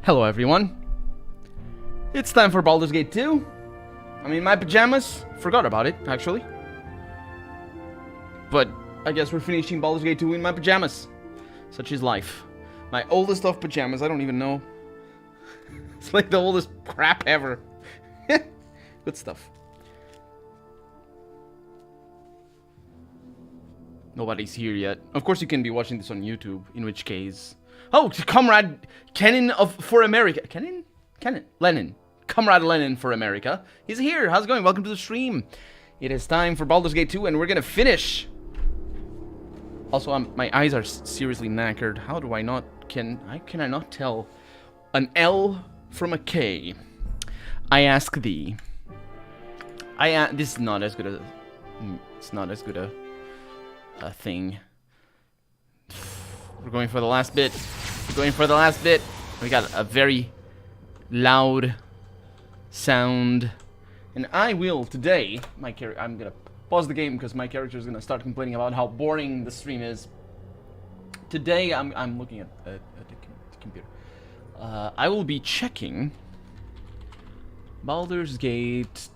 Hello everyone. It's time for Baldur's Gate 2. I'm in my pajamas. Forgot about it, actually. But I guess we're finishing Baldur's Gate 2 in my pajamas. Such is life. My oldest of pajamas, I don't even know. It's like the oldest crap ever. Good stuff. Nobody's here yet. Of course you can be watching this on YouTube, in which case... Oh, Comrade Kenan for America. Kenan? Lenin. Comrade Lenin for America. He's here. How's it going? Welcome to the stream. It is time for Baldur's Gate 2, and we're gonna finish. Also, my eyes are seriously knackered. How do I not... Can I not tell an L from a K? I ask thee. This is not as good a... It's not as good a thing. We're going for the last bit. We're going for the last bit. We got a very loud sound. And I will today, I'm gonna pause the game because my character is gonna start complaining about how boring the stream is. Today I'm looking at the computer. I will be checking Baldur's Gate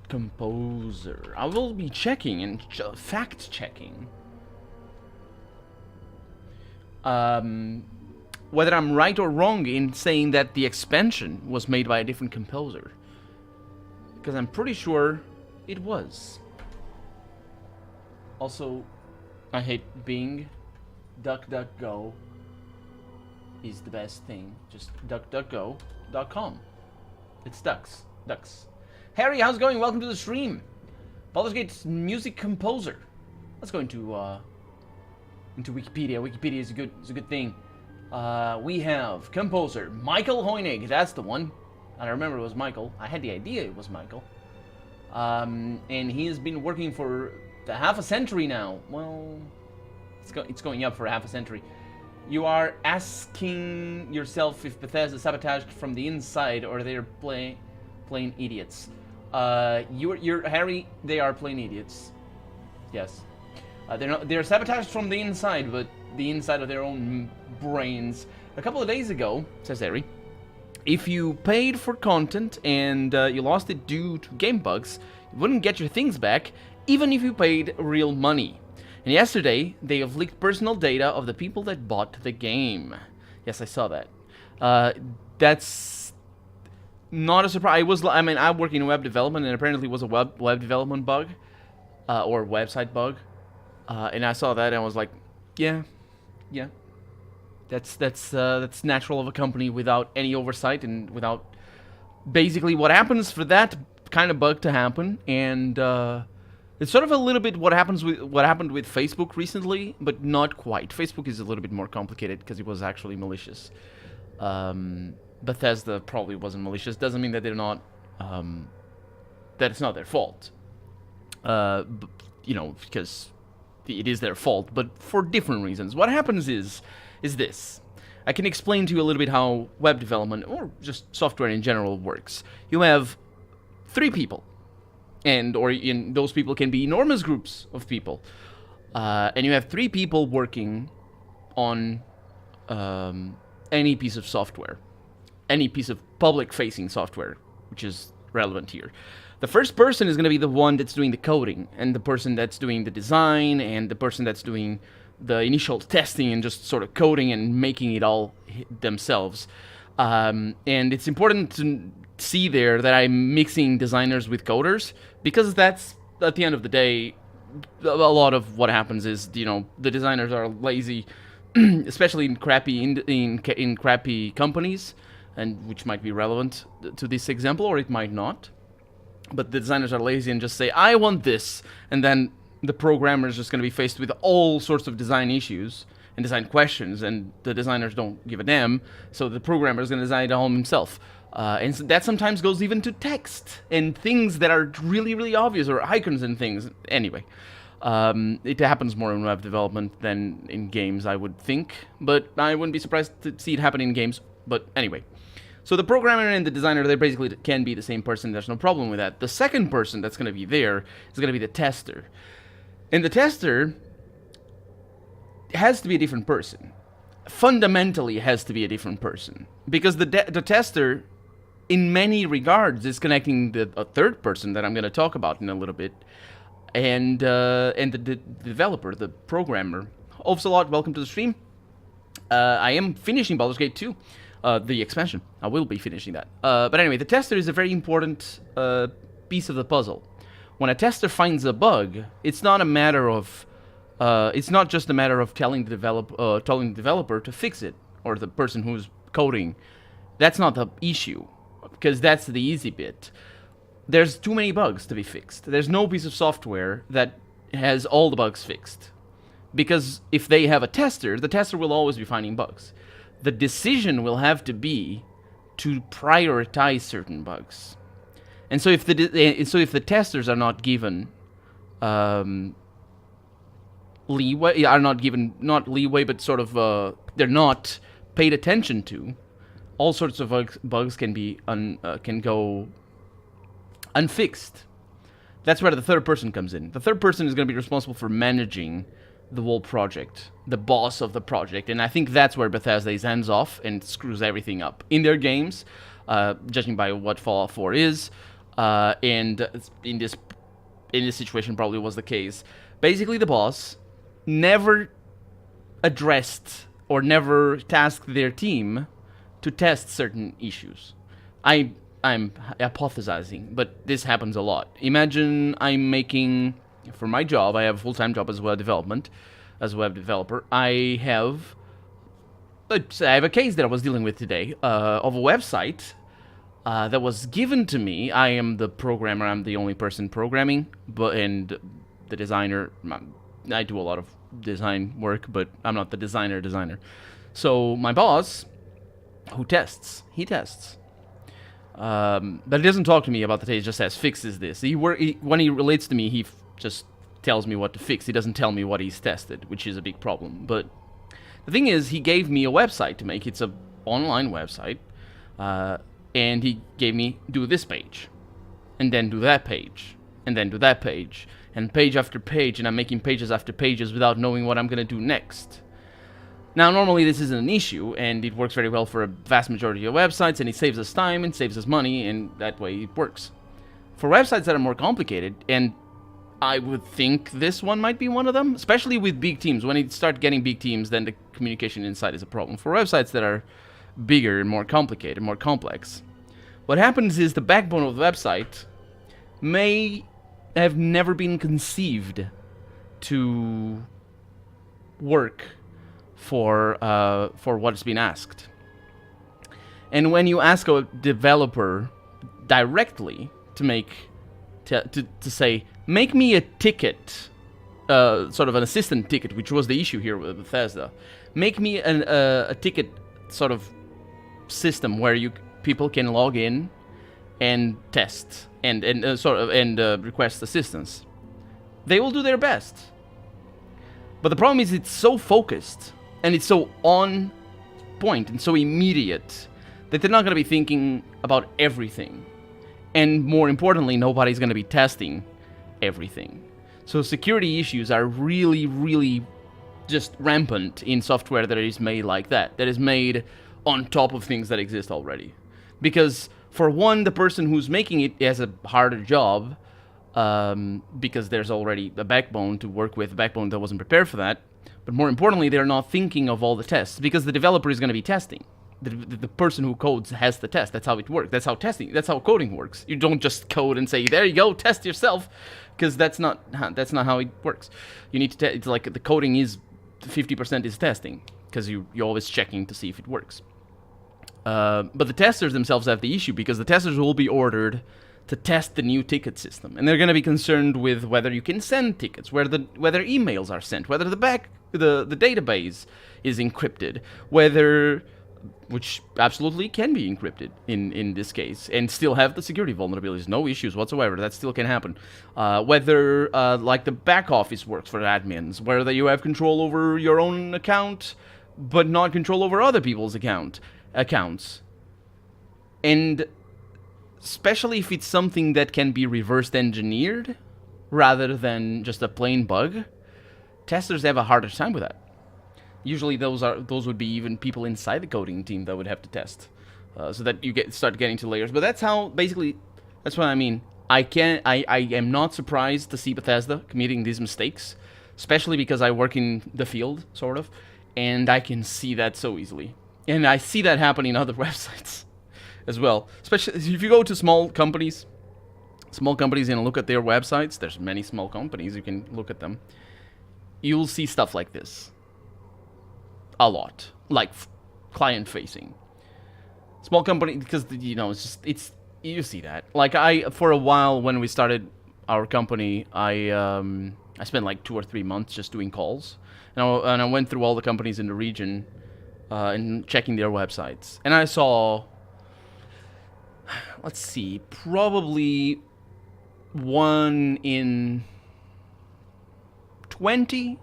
Composer. I will be checking and fact checking whether I'm right or wrong in saying that the expansion was made by a different composer. Because I'm pretty sure it was. Also, I hate Bing. DuckDuckGo is the best thing. Just duckduckgo.com. It's ducks. Harry, how's it going? Welcome to the stream. Baldur's Gate's music composer. Let's go into Wikipedia. Wikipedia is a good thing. We have composer Michael Hoynig. That's the one. I remember it was Michael. I had the idea it was Michael. And he has been working for half a century now. Well, it's going up for half a century. You are asking yourself if Bethesda sabotaged from the inside or they're plain idiots. You're Harry. They are plain idiots. Yes. They're sabotaged from the inside, but the inside of their own brains. A couple of days ago, says Harry, if you paid for content and you lost it due to game bugs, you wouldn't get your things back, even if you paid real money. And yesterday, they have leaked personal data of the people that bought the game. Yes, I saw that. That's not a surprise. I work in web development, and apparently it was a web development bug, or website bug. And I saw that, and I was like, yeah. That's natural of a company without any oversight and without basically what happens for that kind of bug to happen. And it's sort of a little bit what happened with Facebook recently, but not quite. Facebook is a little bit more complicated because it was actually malicious. Bethesda probably wasn't malicious. Doesn't mean that they're not that it's not their fault. Because it is their fault, but for different reasons. What happens is this. I can explain to you a little bit how web development, or just software in general, works. You have 3 people, those people can be enormous groups of people, and you have 3 people working on any piece of software, any piece of public-facing software, which is relevant here. The first person is going to be the one that's doing the coding, and the person that's doing the design, and the person that's doing the initial testing and just sort of coding and making it all themselves. And it's important to see there that I'm mixing designers with coders, because that's, at the end of the day, a lot of what happens is, the designers are lazy, especially in crappy companies, and which might be relevant to this example, or it might not. But the designers are lazy and just say, I want this, and then the programmer is just going to be faced with all sorts of design issues and design questions, and the designers don't give a damn, so the programmer is going to design it all himself. And so that sometimes goes even to text and things that are really, really obvious, or icons and things. Anyway, it happens more in web development than in games, I would think, but I wouldn't be surprised to see it happen in games. But anyway. So the programmer and the designer, they basically can be the same person. There's no problem with that. The second person that's going to be there is going to be the tester. And the tester has to be a different person. fundamentally has to be a different person, because the tester, in many regards, is connecting a third person that I'm going to talk about in a little bit, and the developer, the programmer. Ovsalot, welcome to the stream. I am finishing Baldur's Gate 2, the expansion. I will be finishing that. But anyway, the tester is a very important piece of the puzzle. When a tester finds a bug, it's not a matter of it's not just a matter of telling the developer to fix it, or the person who's coding. That's not the issue, because that's the easy bit. There's too many bugs to be fixed. There's no piece of software that has all the bugs fixed. Because if they have a tester, the tester will always be finding bugs. The decision will have to be to prioritize certain bugs. And so if the testers are not given leeway, not leeway, but sort of they're not paid attention to, all sorts of bugs can go unfixed. That's where the third person comes in. The third person is going to be responsible for managing the whole project, the boss of the project, and I think that's where Bethesda is hands off and screws everything up in their games, judging by what Fallout 4 is, and in this situation probably was the case. Basically, the boss never addressed or never tasked their team to test certain issues. I'm hypothesizing, but this happens a lot. Imagine I'm making, for my job, I have a full-time job as web developer. I have a case that I was dealing with today of a website that was given to me. I am the programmer. I'm the only person programming, and the designer. I do a lot of design work, but I'm not the designer. So my boss, who tests, he tests. But he doesn't talk to me about the test. He just says, fixes this. When he relates to me, he just tells me what to fix. He doesn't tell me what he's tested, which is a big problem. But the thing is, he gave me a website to make. It's an online website. And he gave me, do this page. And then do that page. And then do that page. And page after page. And I'm making pages after pages without knowing what I'm going to do next. Now, normally this isn't an issue, and it works very well for a vast majority of websites, and it saves us time and saves us money, and that way it works. For websites that are more complicated, and I would think this one might be one of them, especially with big teams. When you start getting big teams, then the communication inside is a problem. For websites that are bigger and more complicated, more complex, what happens is the backbone of the website may have never been conceived to work for what's been asked. And when you ask a developer directly to say, make me a ticket, sort of an assistant ticket, which was the issue here with Bethesda, make me a ticket sort of system where people can log in and test and request assistance. They will do their best. But the problem is it's so focused and it's so on point and so immediate that they're not going to be thinking about everything. And more importantly, nobody's going to be testing everything. So security issues are really, really just rampant in software that is made like that is made on top of things that exist already. Because for one, the person who's making it has a harder job, because there's already a backbone to work with, a backbone that wasn't prepared for that. But more importantly, they're not thinking of all the tests, because the developer is going to be testing. The person who codes has to test. That's how it works. That's how coding works. You don't just code and say, there you go, test yourself, because that's not how it works. You need to it's like the coding is 50% is testing, because you're always checking to see if it works. But the testers themselves have the issue, because the testers will be ordered to test the new ticket system, and they're going to be concerned with whether you can send tickets, whether emails are sent, whether the database is encrypted, which absolutely can be encrypted in this case, and still have the security vulnerabilities, no issues whatsoever. That still can happen. Whether like the back office works for admins, whether you have control over your own account, but not control over other people's accounts, and especially if it's something that can be reversed engineered rather than just a plain bug, testers have a harder time with that. Usually those would be even people inside the coding team that would have to test, so that you start getting to layers. But that's how basically that's what I mean. I am not surprised to see Bethesda committing these mistakes, especially because I work in the field sort of, and I can see that so easily, and I see that happening in other websites as well. Especially if you go to small companies and look at their websites. There's many small companies, you can look at them. You'll see stuff like this a lot, like client facing small company, because it's you see that. Like for a while when we started our company, I spent like 2 or 3 months just doing calls, and I went through all the companies in the region and checking their websites, and I saw, let's see, probably 1 in 20,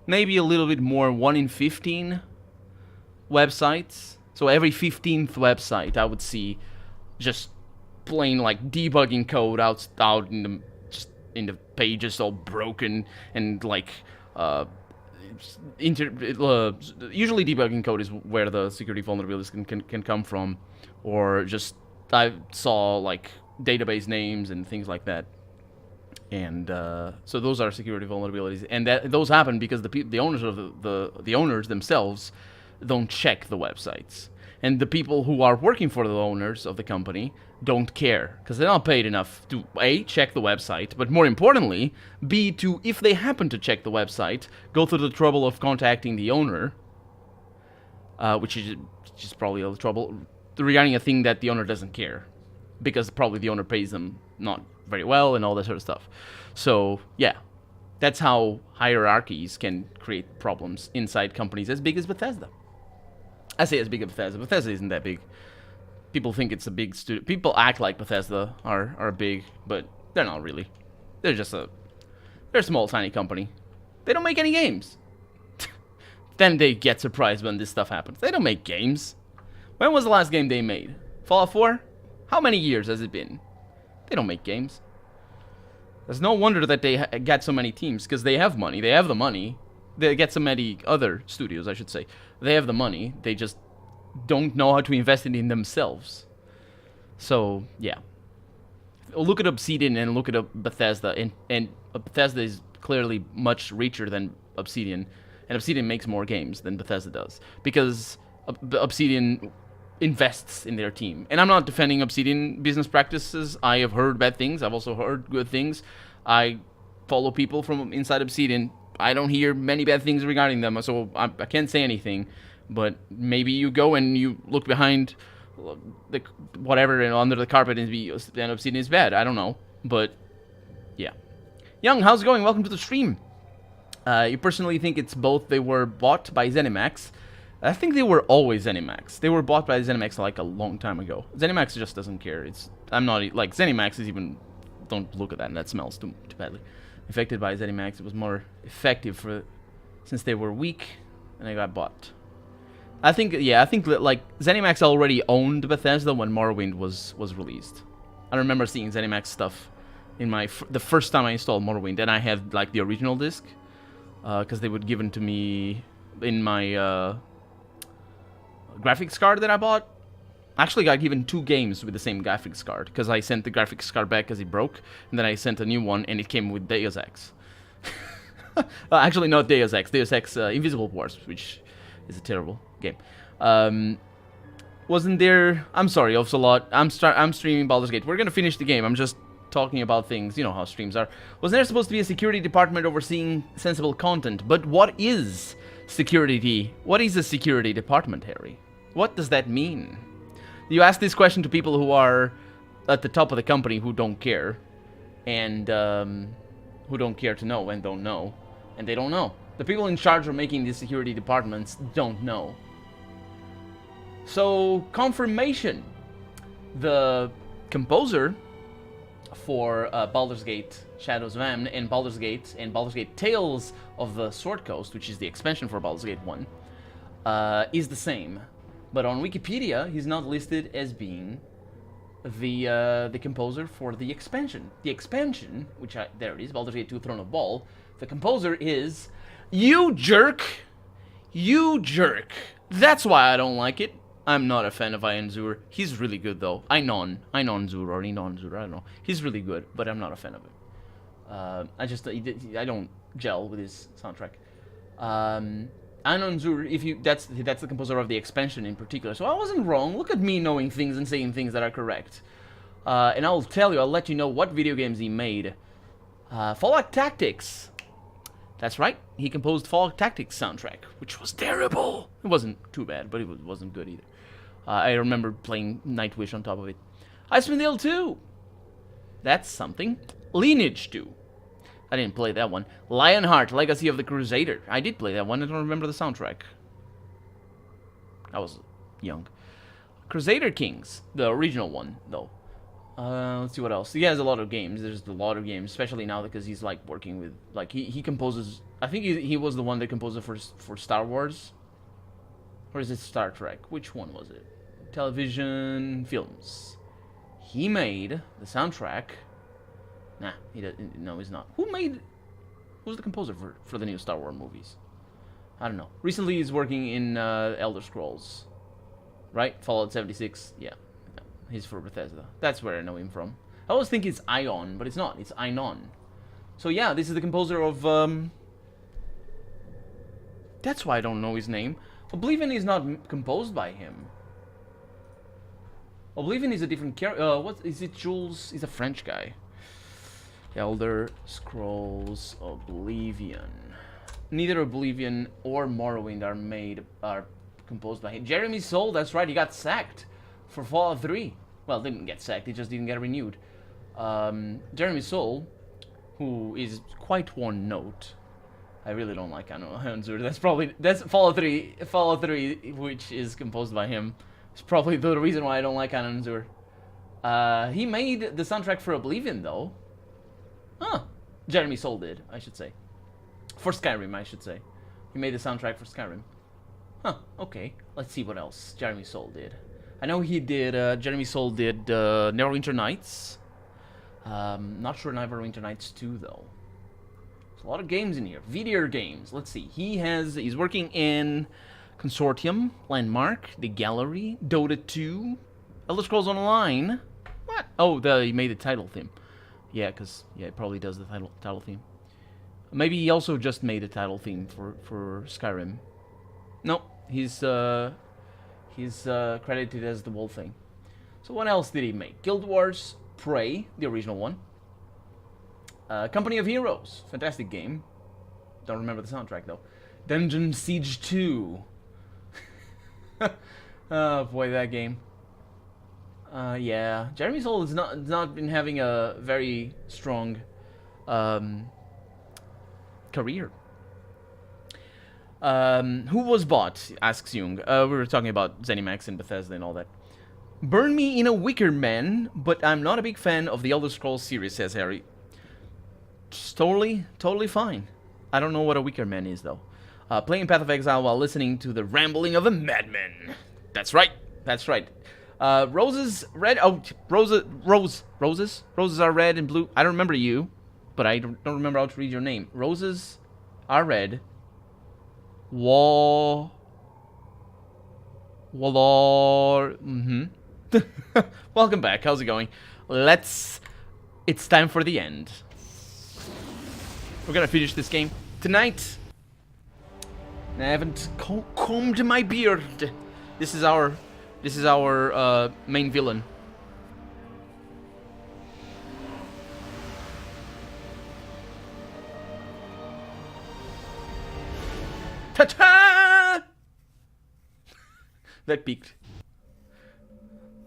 maybe a little bit more, 1 in 15 websites. So every 15th website I would see just plain like debugging code out in the pages, all broken, and like usually debugging code is where the security vulnerabilities can come from, or just I saw like database names and things like that. And so those are security vulnerabilities, and those happen because the owners of the owners themselves don't check the websites, and the people who are working for the owners of the company don't care because they're not paid enough to A, check the website, but more importantly, B, to, if they happen to check the website, go through the trouble of contacting the owner, which is probably a trouble regarding a thing that the owner doesn't care, because probably the owner pays them not very well and all that sort of stuff. So yeah, that's how hierarchies can create problems inside companies as big as Bethesda. I say as big as Bethesda. Bethesda isn't that big. People think it's a big studio. People act like Bethesda are big, but they're not really. They're a small, tiny company. They don't make any games. Then they get surprised when this stuff happens. They don't make games. When was the last game they made? Fallout 4? How many years has it been? They don't make games. There's no wonder that they get so many teams, because they have money. They have the money. They get so many other studios, I should say. They have the money. They just don't know how to invest it in themselves. So, yeah. Look at Obsidian and look at Bethesda. And Bethesda is clearly much richer than Obsidian. And Obsidian makes more games than Bethesda does, because Obsidian invests in their team. And I'm not defending Obsidian business practices. I have heard bad things. I've also heard good things. I follow people from inside Obsidian. I don't hear many bad things regarding them, so I can't say anything. But maybe you go and you look behind the whatever and under the carpet and Obsidian is bad. I don't know. But yeah. Young, how's it going? Welcome to the stream. You personally think it's both they were bought by ZeniMax? I think they were always ZeniMax. They were bought by ZeniMax like a long time ago. ZeniMax just doesn't care. I'm not like ZeniMax is even. Don't look at that. And that smells too badly. Affected by ZeniMax, it was more effective since they were weak and they got bought. I think that like ZeniMax already owned Bethesda when Morrowind was released. I remember seeing ZeniMax stuff in the first time I installed Morrowind, and I had like the original disc because they would give it to me in my graphics card that I bought. I actually got given 2 games with the same graphics card, because I sent the graphics card back because it broke, and then I sent a new one, and it came with Deus Ex. Actually, not Deus Ex. Deus Ex Invisible Wars, which is a terrible game. Wasn't there... I'm sorry, Ocelot. I'm streaming Baldur's Gate. We're going to finish the game. I'm just talking about things. You know how streams are. Wasn't there supposed to be a security department overseeing sensible content? But what is security? What is a security department, Harry? What does that mean? You ask this question to people who are at the top of the company who don't care, and who don't care to know and don't know, and they don't know. The people in charge of making these security departments don't know. So, confirmation. The composer for Baldur's Gate Shadows of Amn and Baldur's Gate Tales of the Sword Coast, which is the expansion for Baldur's Gate 1, is the same. But on Wikipedia, he's not listed as being the composer for the expansion. The expansion, there it is, Baldur's Gate 2 Throne of Bhaal, the composer is You jerk! You jerk! That's why I don't like it. I'm not a fan of Ion Zur. He's really good though. Einon Zur or Inon Zur, I don't know. He's really good, but I'm not a fan of him. I don't gel with his soundtrack. Einon Zur, that's the composer of the expansion in particular. So I wasn't wrong. Look at me knowing things and saying things that are correct. And I'll let you know what video games he made. Fallout Tactics. That's right, he composed Fallout Tactics soundtrack, which was terrible. It wasn't too bad, but it wasn't good either. I remember playing Nightwish on top of it. Icewind Dale 2. That's something. Lineage 2. I didn't play that one. Lionheart, Legacy of the Crusader. I did play that one. I don't remember the soundtrack. I was young. Crusader Kings, the original one, though. Let's see what else. He has a lot of games. There's a lot of games, especially now because he's like working with, like he composes. I think he was the one that composed it for Star Wars, or is it Star Trek? Which one was it? Television films. He made the soundtrack. Nah, he doesn't. No, he's not. Who's the composer for the new Star Wars movies? I don't know. Recently, he's working in Elder Scrolls, right? Fallout 76. Yeah. He's for Bethesda. That's where I know him from. I always think it's Ion, but it's not. It's Einon. So yeah, this is the composer of... That's why I don't know his name. Oblivion is not composed by him. Oblivion is a different character. What is it? Jules? He's a French guy. Elder Scrolls Oblivion. Neither Oblivion or Morrowind are composed by him. Jeremy Soule, that's right, he got sacked for Fallout 3. Well, didn't get sacked, he just didn't get renewed. Jeremy Soule, who is quite one note. I really don't like Ion Zur. That's Fallout 3, which is composed by him. It's probably the reason why I don't like Ion Zur. He made the soundtrack for Oblivion, though. Huh. Jeremy Soule did, I should say. For Skyrim, I should say. He made the soundtrack for Skyrim. Huh, okay. Let's see what else Jeremy Soule did. I know he did, Jeremy Soule did Neverwinter Nights. Not sure Neverwinter Nights 2, though. There's a lot of games in here. Video games. Let's see. He's working in Consortium, Landmark, The Gallery, Dota 2, Elder Scrolls Online. What? Oh, he made the title theme. Yeah, because it probably does the title theme. Maybe he also just made a title theme for Skyrim. No, he's credited as the whole thing. So what else did he make? Guild Wars, Prey, the original one. Company of Heroes, fantastic game. Don't remember the soundtrack though. Dungeon Siege 2. Oh boy, that game. Yeah, Jeremy Soule has not been having a very strong career. Who was bought? Asks Jung. We were talking about ZeniMax and Bethesda and all that. Burn me in a Wicker Man, but I'm not a big fan of the Elder Scrolls series, says Harry. Just totally fine. I don't know what a Wicker Man is, though. Playing Path of Exile while listening to the rambling of a madman. That's right. Roses, red. Oh, roses are red and blue. I don't remember you, but I don't remember how to read your name. Roses are red. Walor. Welcome back. How's it going? It's time for the end. We're gonna finish this game tonight. I haven't combed my beard. This is our main villain. Ta-ta! That peaked.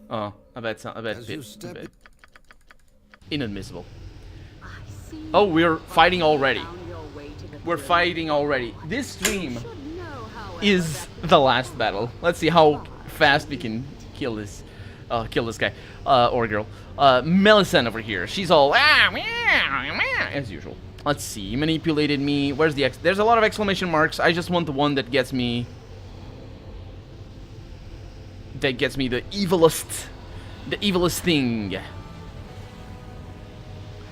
Oh, I bet. Inadmissible. Oh, we're fighting already. This stream is the last battle. Let's see how fast we can kill this guy or girl. Melisande over here. She's all as usual. Let's see. You manipulated me. Where's the X? There's a lot of exclamation marks. I just want the one that gets me. The evilest thing.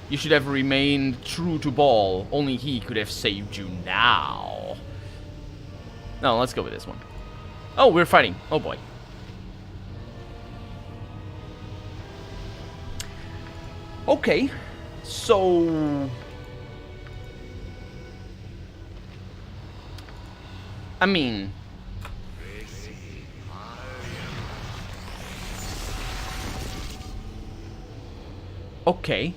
You should have remained true to Ball. Only he could have saved you now. No, let's go with this one. Oh, we're fighting. Oh boy. Okay. So... I mean... Okay.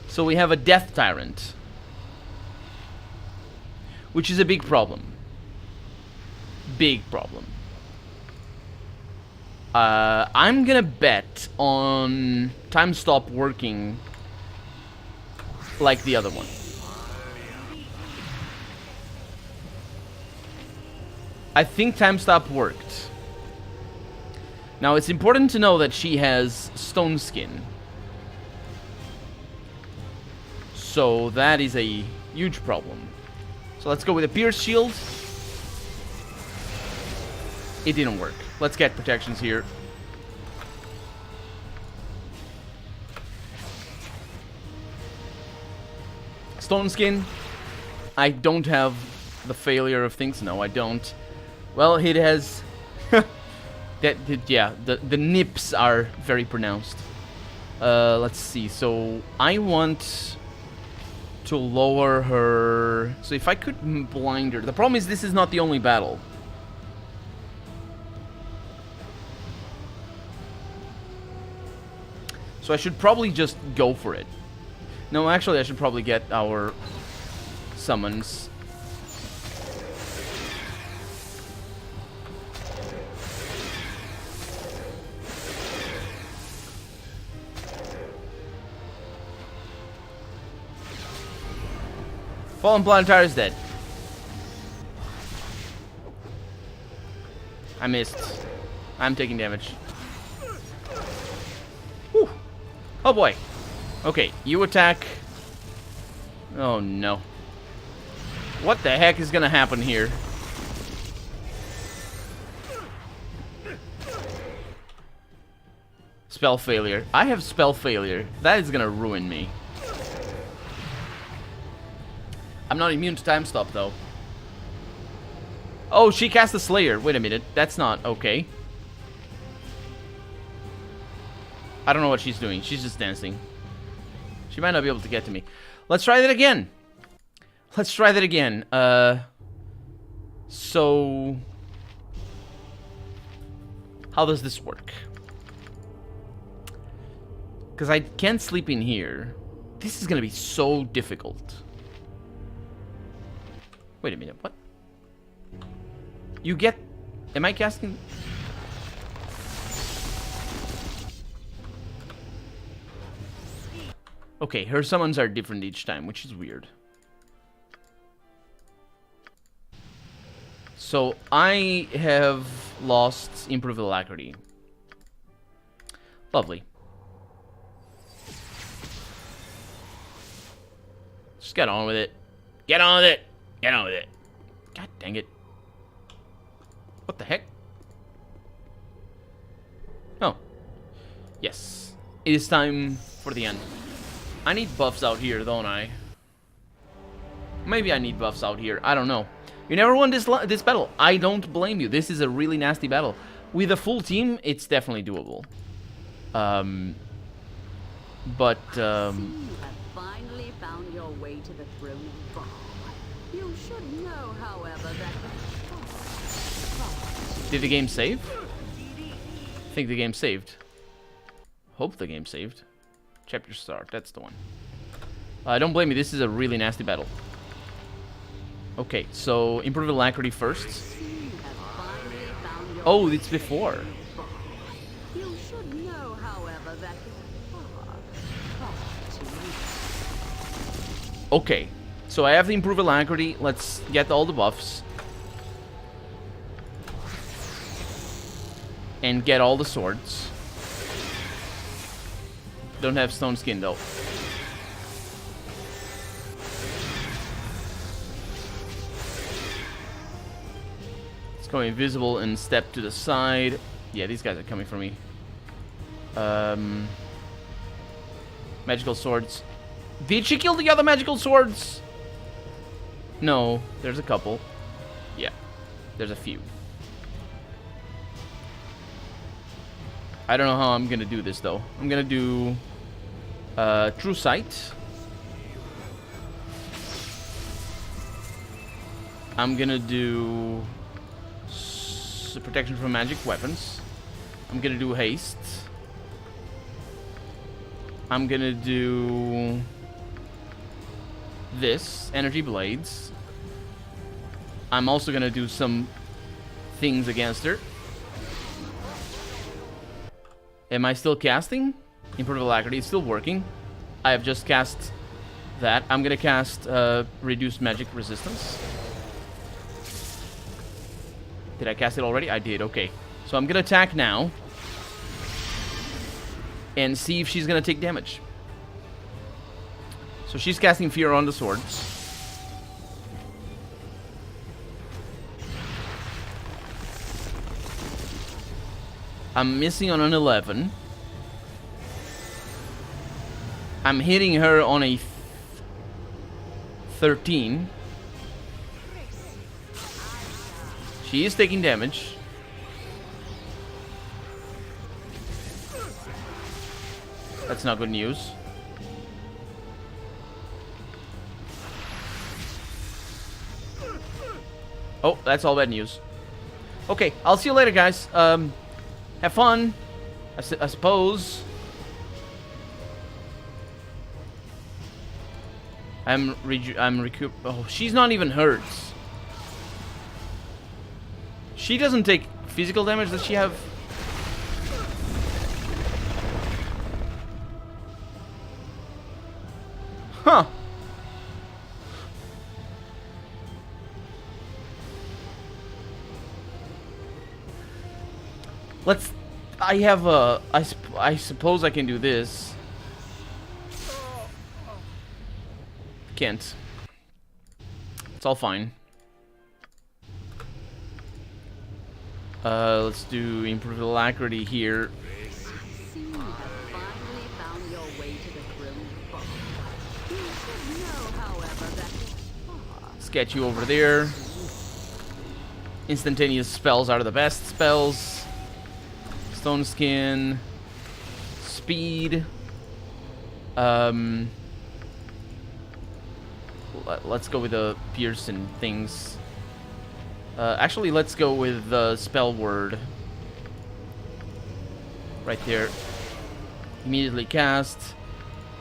So we have a Death Tyrant. Which is a big problem. Big problem. I'm gonna bet on time stop working like the other one. I think time stop worked. Now it's important to know that she has stone skin. So that is a huge problem. So let's go with a pierce shield. It didn't work. Let's get protections here. Stone skin. I don't have the failure of things. No, I don't. Well, it has... yeah, the nips are very pronounced. Let's see. So I want to lower her... So if I could blind her... The problem is this is not the only battle. So I should probably just go for it. No, actually, I should probably get our summons. Fallen Planetary is dead. I missed. I'm taking damage. Whew. Oh boy. Okay, you attack. Oh no. What the heck is gonna happen here? Spell failure. I have spell failure. That is gonna ruin me. I'm not immune to time stop though. Oh, she cast the Slayer. Wait a minute. That's not okay. I don't know what she's doing. She's just dancing. She might not be able to get to me. Let's try that again. Let's try that again. So... How does this work? Because I can't sleep in here. This is going to be so difficult. Wait a minute, what? You get... Am I casting... Okay, her summons are different each time, which is weird. So, I have lost Improve Alacrity. Lovely. Just get on with it. Get on with it! Get on with it. God dang it. What the heck? Oh. Yes. It is time for the end. I need buffs out here, don't I? Maybe I need buffs out here. I don't know. You never won this battle. I don't blame you. This is a really nasty battle. With a full team, it's definitely doable. But You have finally found your way to the throne of God. You should know, however, that did the game save? I think the game saved. Hope the game saved. Chapter start. That's the one. Don't blame me. This is a really nasty battle. Okay, so improve alacrity first. Oh, it's before. you should know, however, that Okay, so I have the improve alacrity. Let's get all the buffs. And get all the swords. Don't have stone skin though. Let's go invisible and step to the side. Yeah, these guys are coming for me. Magical swords. Did she kill the other magical swords? No, there's a couple. Yeah, there's a few. I don't know how I'm gonna do this though. I'm gonna do True Sight. I'm gonna do protection from magic weapons. I'm gonna do haste. I'm gonna do this, energy blades. I'm also gonna do some things against her. Am I still casting? Improved alacrity, it's still working. I have just cast that. I'm gonna cast reduced magic resistance. Did I cast it already? I did, okay. So I'm gonna attack now. And see if she's gonna take damage. So she's casting Fear on the swords. I'm missing on an 11. I'm hitting her on a 13. She is taking damage. That's not good news. Oh, that's all bad news. Okay, I'll see you later, guys. Have fun, I suppose. I'm recoup. Oh, she's not even hurt. She doesn't take physical damage. Does she have? Huh. Let's... I have a... I suppose I can do this. Can't. It's all fine. Let's do improved alacrity here. Get you over there. Instantaneous spells are the best spells. Stone Skin. Speed. Let's go with the Pearson things. Actually, let's go with the spell word. Right there. Immediately cast.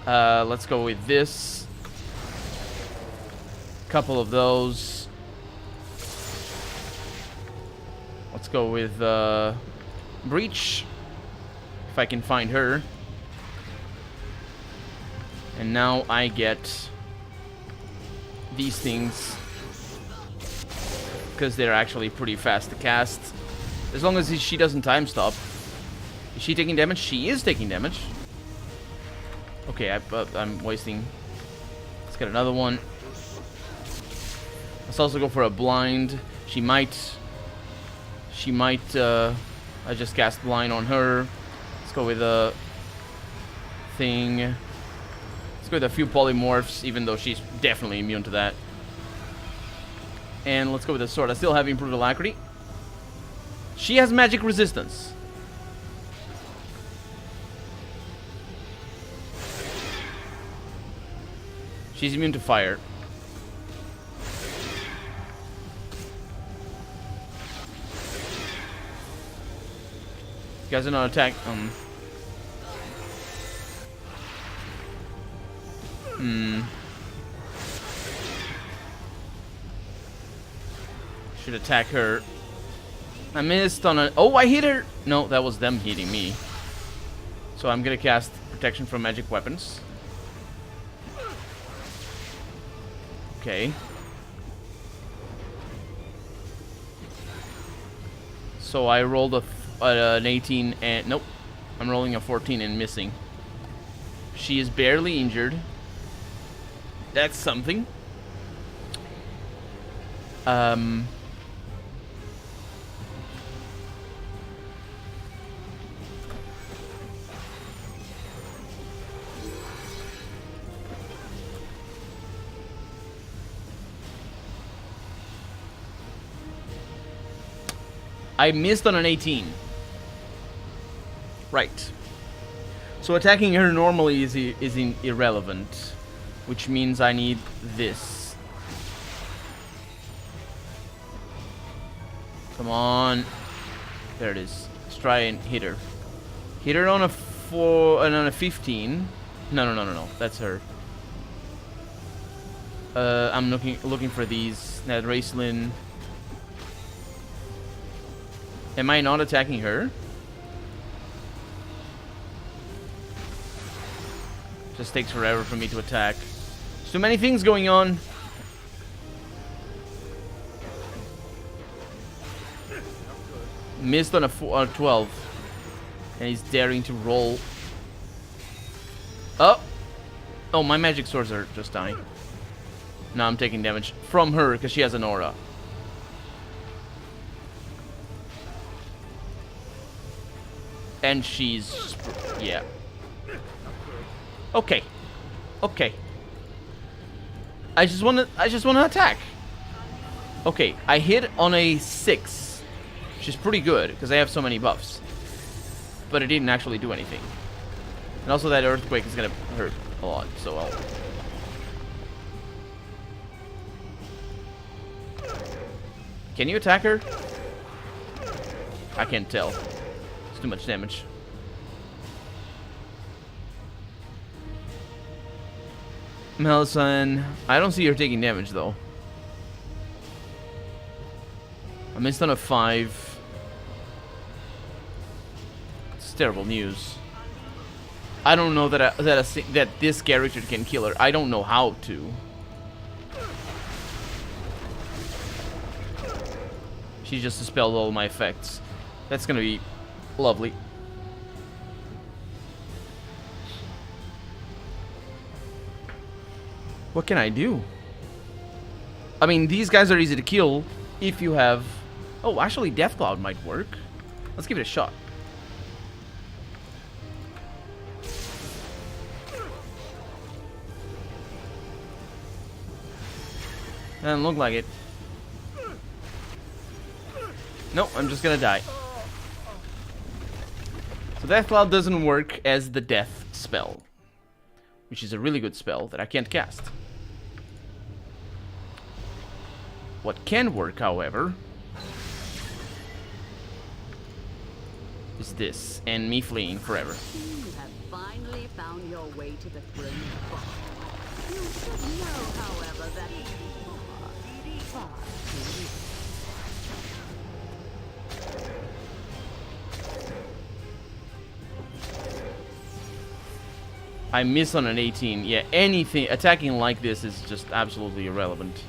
Let's go with this. Couple of those. Let's go with Breach, if I can find her. And now I get these things because they're actually pretty fast to cast, as long as she doesn't time stop. Is she taking damage? She is taking damage. Okay, I'm wasting. Let's get another one. Let's also go for a blind. She might, I just cast blind on her. Let's go with a thing. Let's go with a few polymorphs, even though she's definitely immune to that. And let's go with a sword. I still have improved alacrity. She has magic resistance. She's immune to fire. You guys are not attack. Should attack her. I missed on a... Oh, I hit her! No, that was them hitting me. So I'm gonna cast protection from magic weapons. Okay. So I rolled an 18 and... Nope. I'm rolling a 14 and missing. She is barely injured. That's something. I missed on an 18. Right. So attacking her normally is irrelevant, which means I need this. Come on. There it is. Let's try and hit her. Hit her on a 4 and on a 15. No. That's her. I'm looking for these. Ned Raceland. Am I not attacking her? Just takes forever for me to attack. There's too many things going on. Missed on a 12. And he's daring to roll. Oh! Oh, my magic swords are just dying. Now I'm taking damage from her because she has an aura. And she's... yeah. Okay. Okay. I just wanna attack. Okay, I hit on a 6. Which is pretty good, because I have so many buffs. But it didn't actually do anything. And also that earthquake is gonna hurt a lot, so I'll... Can you attack her? I can't tell. It's too much damage. Melisande, I don't see her taking damage though. I missed on a 5. It's terrible news. I don't know that that this character can kill her. I don't know how to. She just dispelled all my effects. That's gonna be lovely. What can I do? I mean, these guys are easy to kill if you have... Oh, actually, Death Cloud might work. Let's give it a shot. Doesn't look like it. Nope, I'm just gonna die. So Death Cloud doesn't work as the death spell, which is a really good spell that I can't cast. What can work, however, is this, and me fleeing forever. You have finally found your way to the throne of God. You should know, however, that far, far I miss on an 18. Yeah, anything attacking like this is just absolutely irrelevant.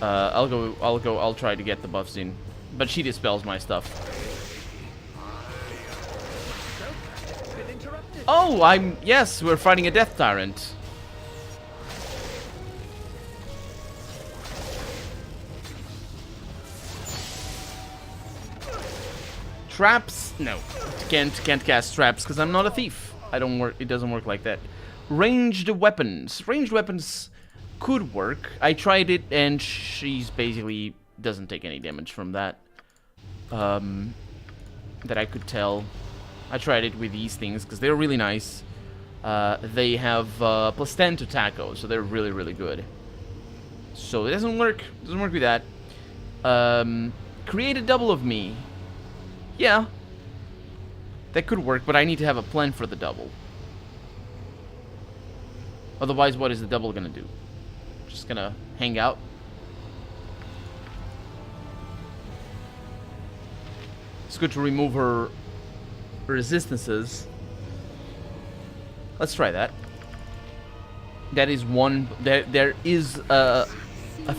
I'll try to get the buffs in, but she dispels my stuff. Oh, yes, we're fighting a death tyrant. Traps? No, can't cast traps because I'm not a thief. I don't work. It doesn't work like that. Ranged weapons. Ranged weapons could work. I tried it, and she's basically doesn't take any damage from that. That I could tell. I tried it with these things because they're really nice. They have plus 10 to tackle, so they're really, really good. So it doesn't work. It doesn't work with that. Create a double of me. Yeah. That could work, but I need to have a plan for the double. Otherwise, what is the double gonna do? Just gonna hang out? It's good to remove her resistances. Let's try that. That is one... There is a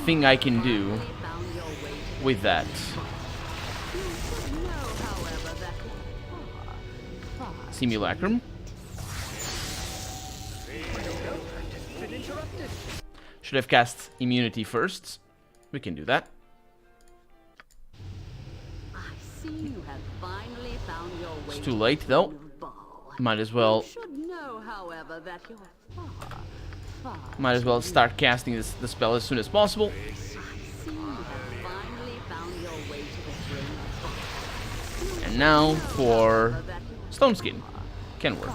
thing I can do with that. Simulacrum. Should have cast immunity first. We can do that. I see you have finally found your way. It's too late though. Might as well. You should know, however, that you're far Might as well start casting the spell as soon as possible. I see you have finally found your way to the throne of God. now for Stone Skin. Can work.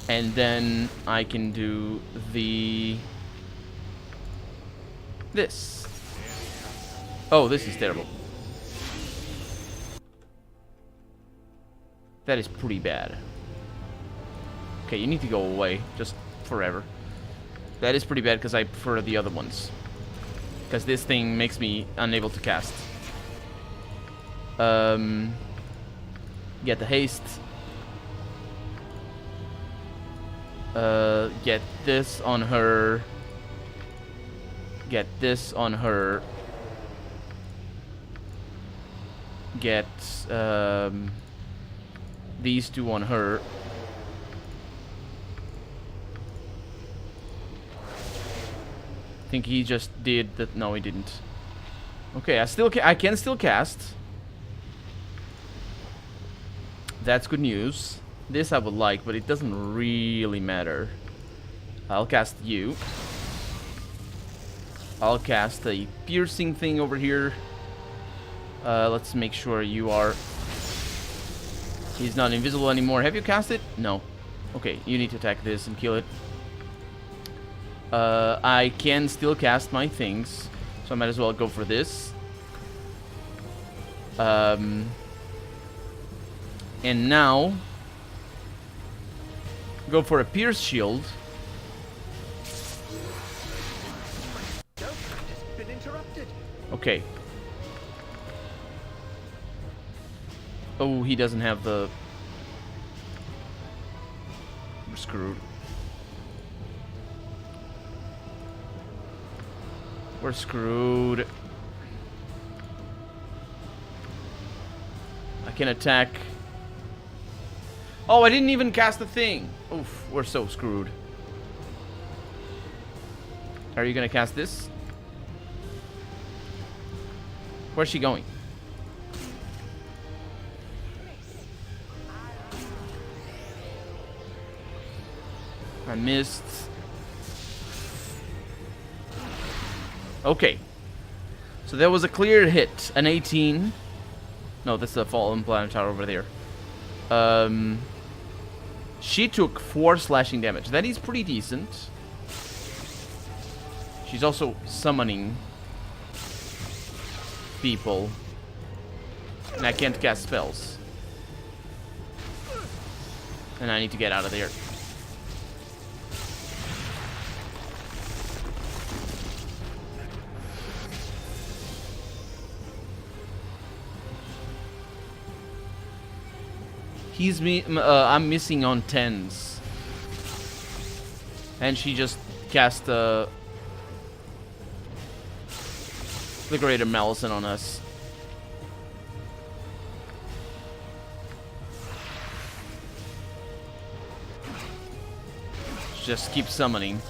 And then I can do this. Oh, this is terrible. That is pretty bad. Okay, you need to go away. Just forever. That is pretty bad because I prefer the other ones. Because this thing makes me unable to cast. Get the haste. Get this on her. Get this on her. Get these two on her. I think he just did that. No, he didn't. Okay, I can still cast. That's good news. This I would like, but it doesn't really matter. I'll cast you. I'll cast a piercing thing over here. Let's make sure you are... He's not invisible anymore. Have you cast it? No. Okay, you need to attack this and kill it. I can still cast my things, so I might as well go for this. And now... Go for a Pierce Shield. Okay. Oh, he doesn't have the... We're screwed. We're screwed. I can attack... Oh, I didn't even cast the thing. Oof, we're so screwed. Are you gonna cast this? Where's she going? I missed. Okay. So there was a clear hit. An 18. No, that's the Fallen Planetar over there. She took 4 slashing damage. That is pretty decent. She's also summoning people. And I can't cast spells. And I need to get out of there. I'm missing on 10s. And she just cast the Greater Malison on us. Just keep summoning.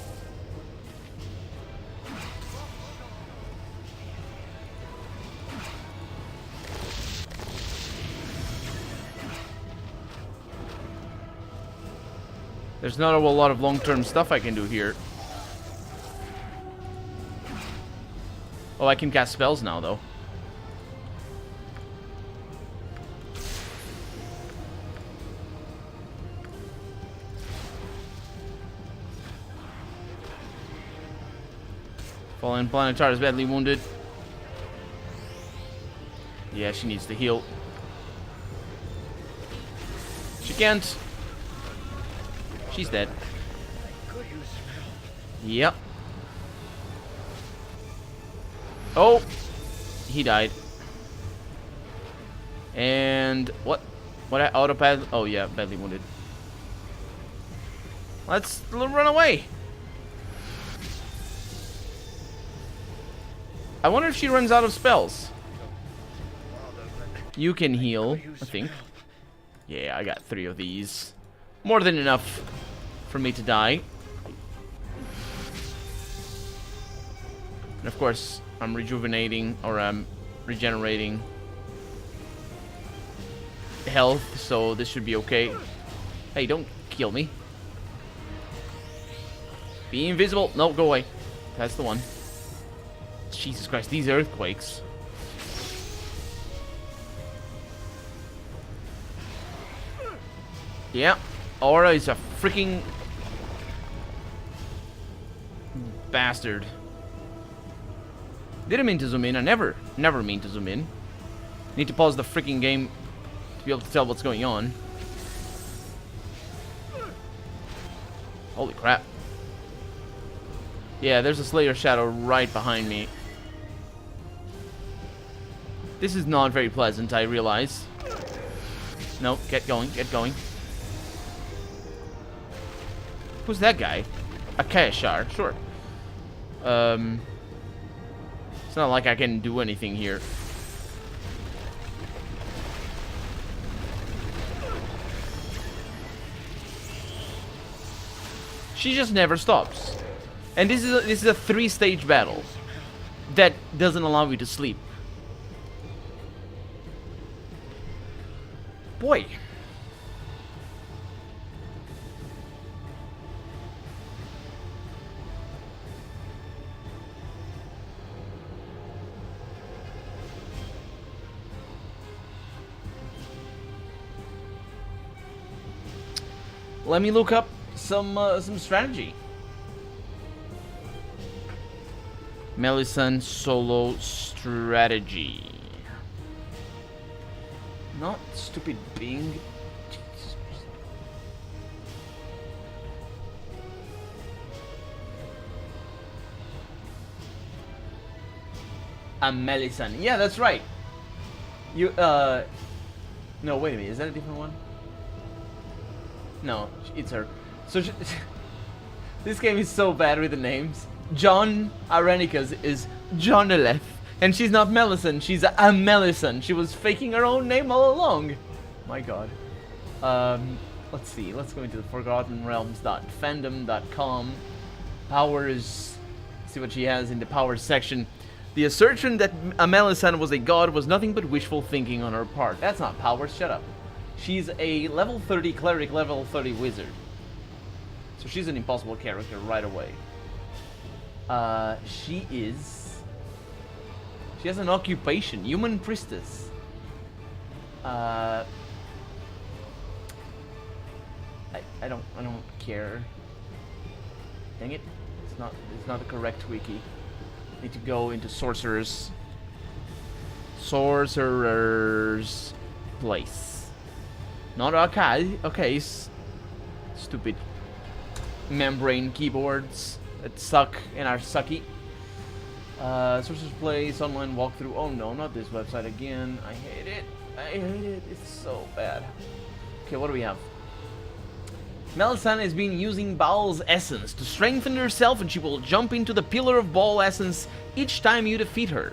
There's not a whole lot of long-term stuff I can do here. Oh, I can cast spells now, though. Fallen Planetar is badly wounded. Yeah, she needs to heal. She can't. She's dead. Yep. Oh! He died. And... What? What? Autopad? Oh, yeah. Badly wounded. Let's run away! I wonder if she runs out of spells. You can heal, I think. Yeah, I got 3 of these. More than enough for me to die. And of course, I'm rejuvenating, or I'm regenerating health, so this should be okay. Hey, don't kill me. Be invisible. No, go away. That's the one. Jesus Christ, these earthquakes. Yeah, Aura is a freaking bastard. Didn't mean to zoom in. I never mean to zoom in. Need to pause the freaking game to be able to tell what's going on. Holy crap. Yeah, there's a Slayer Shadow right behind me. This is not very pleasant, I realize. No, get going, get going. Who's that guy? A Kayashar, sure. It's not like I can do anything here. She just never stops. And this is a 3-stage battle that doesn't allow you to sleep. Boy. Let me look up some strategy. Melissan solo strategy. Not stupid Bing. Jesus Christ. Melissan. Yeah, that's right. You no, wait a minute. Is that a different one? No, it's her. So this game is so bad with the names. John Arenicus is Jonaleth, and she's not Melissan, she's a Melissan. She was faking her own name all along. My god. Let's see. Let's go into the ForgottenRealms.fandom.com. Powers. See what she has in the powers section. The assertion that Melissan was a god was nothing but wishful thinking on her part. That's not powers. Shut up. She's a level 30 cleric, level 30 wizard. So she's an impossible character right away. She has an occupation, human priestess. I don't care. Dang it. It's not the correct wiki. Need to go into sorcerer's place. Not okay. Stupid membrane keyboards that suck and are sucky. Sorcerer's Place, online walkthrough. Oh no, not this website again. I hate it. It's so bad. Okay, what do we have? Melissan has been using Baal's essence to strengthen herself, and she will jump into the pillar of Baal essence each time you defeat her.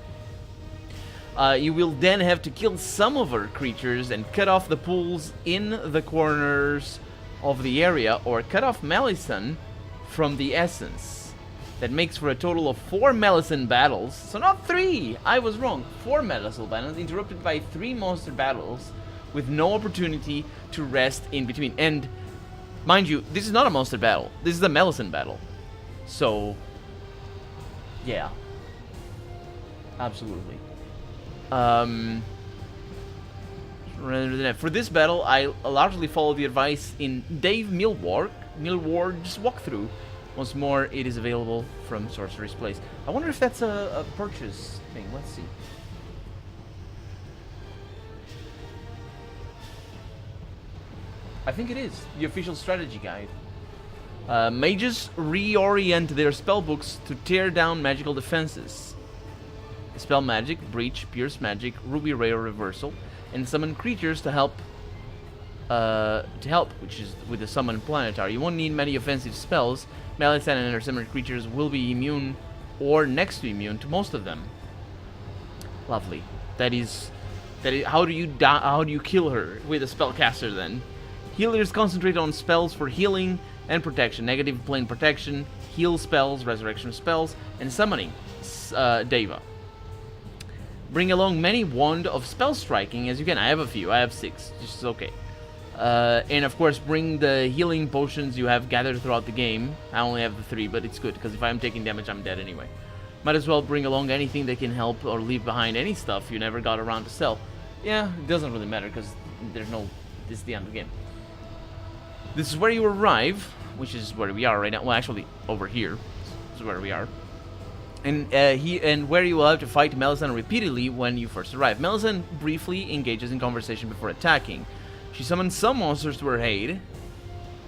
You will then have to kill some of her creatures and cut off the pools in the corners of the area, or cut off Melissan from the essence. That makes for a total of 4 Melissan battles. So not 3! I was wrong. 4 Melissan battles, interrupted by 3 monster battles, with no opportunity to rest in between. And, mind you, this is not a monster battle. This is a Melissan battle. So, yeah. Absolutely. For this battle, I largely follow the advice in Dave Millward's walkthrough. Once more, it is available from Sorcerer's Place. I wonder if that's a purchase thing. Let's see. I think it is. The official strategy guide. Mages reorient their spellbooks to tear down magical defenses. Spell Magic, Breach, Pierce Magic, Ruby Ray or Reversal, and summon creatures to help, which is with the Summon Planetary. You won't need many offensive spells. Melissan and her summoned creatures will be immune or next to immune to most of them. Lovely. That is. How do you kill her with a spellcaster then? Healers concentrate on spells for healing and protection. Negative plane protection, heal spells, resurrection spells, and summoning. Deva. Bring along many wand of spell striking as you can. I have a few. I have 6. Just okay. And of course, bring the healing potions you have gathered throughout the game. I only have the 3, but it's good because if I'm taking damage, I'm dead anyway. Might as well bring along anything that can help or leave behind any stuff you never got around to sell. Yeah, it doesn't really matter because there's no. This is the end of the game. This is where you arrive, which is where we are right now. Well, actually, over here is where we are. And where you will have to fight Melisande repeatedly when you first arrive. Melisande briefly engages in conversation before attacking. She summons some monsters to her aid.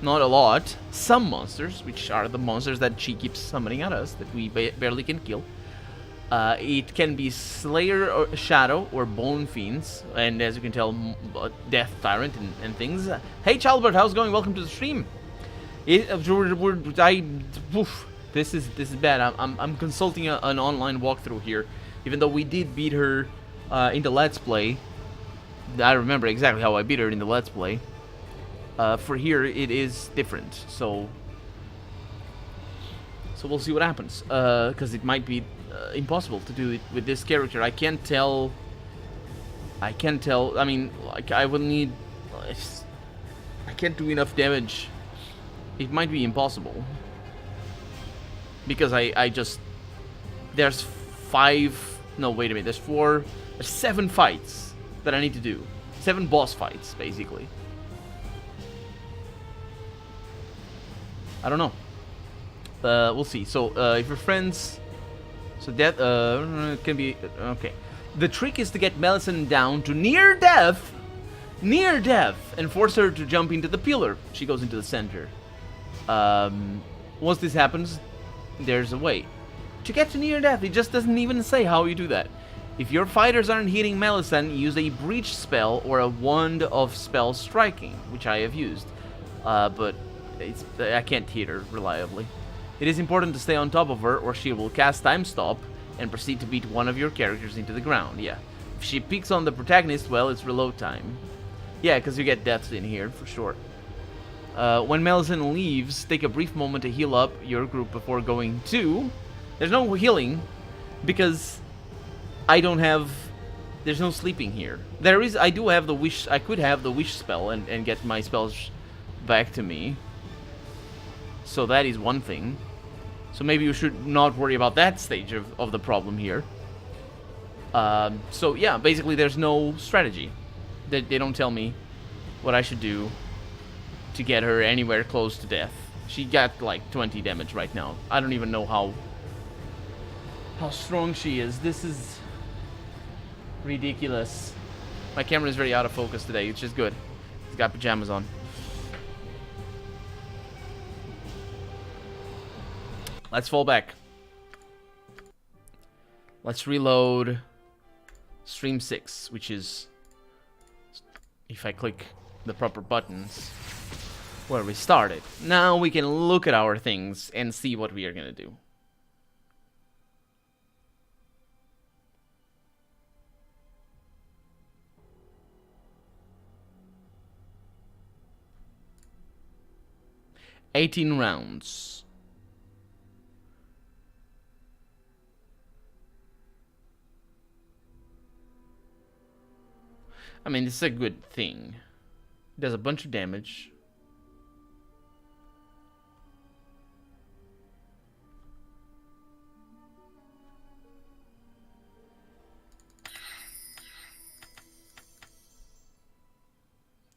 Not a lot. Some monsters, which are the monsters that she keeps summoning at us, that we barely can kill. It can be Slayer, or Shadow, or Bone Fiends, and as you can tell, Death Tyrant and things. Hey, Chalbert, how's it going? Welcome to the stream. This is bad. I'm consulting an online walkthrough here, even though we did beat her in the Let's Play. I remember exactly how I beat her in the Let's Play. For here, it is different, so we'll see what happens. Because it might be impossible to do it with this character. I can't tell. I mean, like, I will need. I can't do enough damage. It might be impossible. Because I just... There's 5... No, wait a minute. There's 7 fights that I need to do. 7 boss fights, basically. I don't know. We'll see. So, if you're friends... So that, can be... Okay. The trick is to get Melisande down to near death! Near death! And force her to jump into the pillar. She goes into the center. Once this happens... There's a way. To get to near death, it just doesn't even say how you do that. If your fighters aren't hitting Melisande, use a breach spell or a wand of spell striking, which I have used. But I can't hit her reliably. It is important to stay on top of her, or she will cast Time Stop and proceed to beat one of your characters into the ground. Yeah. If she peeks on the protagonist, well, it's reload time. Yeah, because you get deaths in here, for sure. When Melisande leaves, take a brief moment to heal up your group before going to... There's no healing, because I don't have... There's no sleeping here. There is... I do have the wish... I could have the wish spell and get my spells back to me. So that is one thing. So maybe you should not worry about that stage of the problem here. So yeah, basically there's no strategy. They don't tell me what I should do to get her anywhere close to death. She got like 20 damage right now. I don't even know how strong she is. This is ridiculous. My camera is very out of focus today, which is good. It's got pajamas on. Let's fall back. Let's reload stream 6, which is, if I click the proper buttons, where we started. Now we can look at our things and see what we are gonna do. "18 rounds. I mean, this is a good thing. It does a bunch of damage.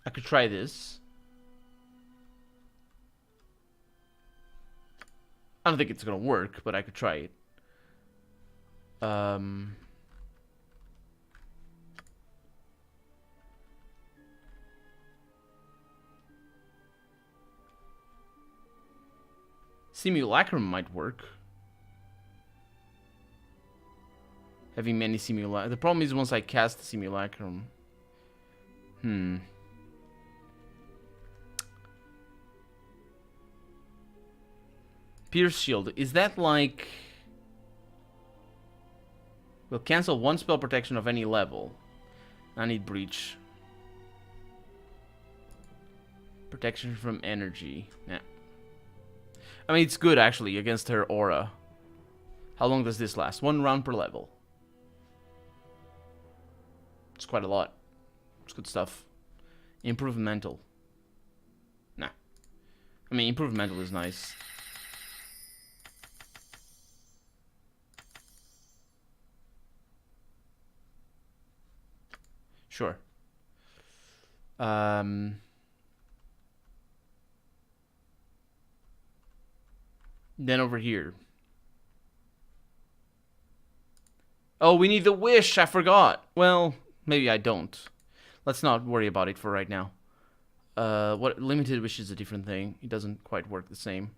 I could try this. I don't think it's gonna work, but I could try it. Simulacrum might work. Having many simulacrum. The problem is once I cast the simulacrum. Pierce Shield. Is that like... Will cancel one spell protection of any level. I need Breach. Protection from energy. Yeah. I mean, it's good, actually, against her aura. How long does this last? 1 round per level. It's quite a lot. It's good stuff. Improve mental. Nah. I mean, improve mental is nice. Sure. Then over here. Oh, we need the wish. I forgot. Well, maybe I don't. Let's not worry about it for right now. What limited wish is a different thing. It doesn't quite work the same.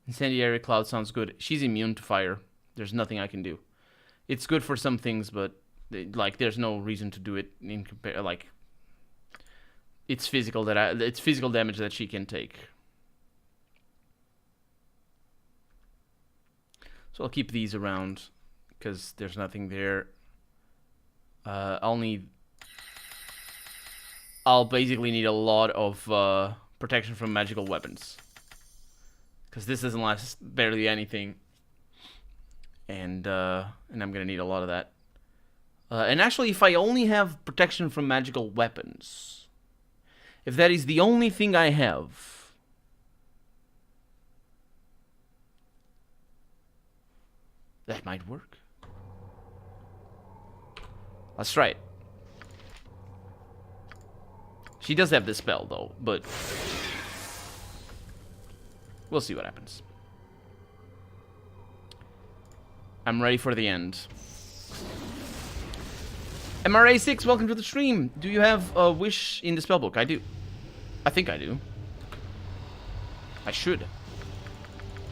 Incendiary cloud sounds good. She's immune to fire. There's nothing I can do. It's good for some things, but like there's no reason to do it in like it's physical damage that she can take. So I'll keep these around because there's nothing there. I'll basically need a lot of protection from magical weapons. Because this doesn't last barely anything. And I'm gonna need a lot of that. And actually, if I only have protection from magical weapons, if that is the only thing I have, that might work. Let's try it. She does have this spell, though, but we'll see what happens. I'm ready for the end. MRA6, welcome to the stream. Do you have a wish in the spellbook? I do. I think I do. I should.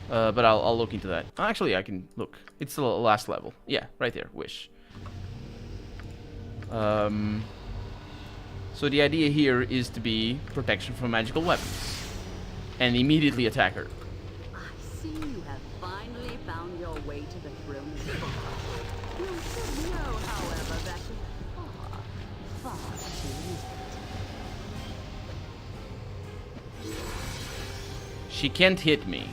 But I'll look into that. Actually, I can look. It's the last level. Yeah, right there. Wish. So the idea here is to be protection from magical weapons. And immediately attack her. I see you have finally found your way to the throne. You should know, however, that you're far, far too late. She can't hit me.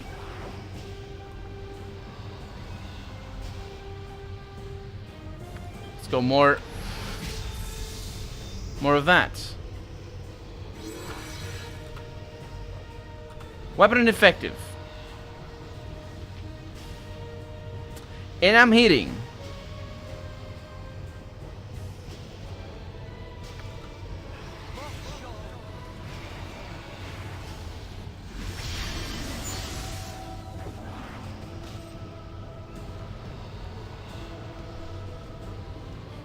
Let's go more of that. Weapon ineffective. And I'm hitting.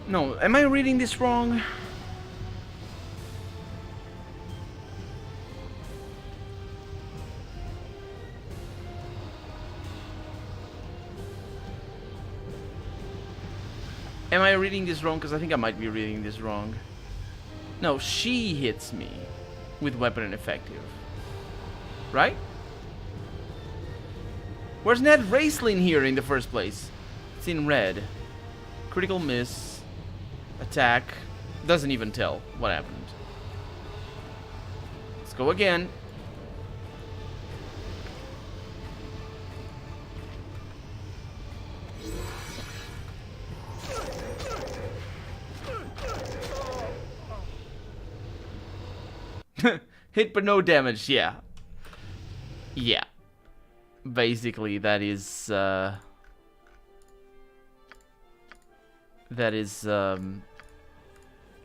No, am I reading this wrong? Am I reading this wrong? Because I think I might be reading this wrong. No, she hits me with weapon ineffective. Right? Where's Ned Raceling here in the first place? It's in red. Critical miss. Attack. Doesn't even tell what happened. Let's go again. Hit but no damage, yeah. Yeah. Basically, that is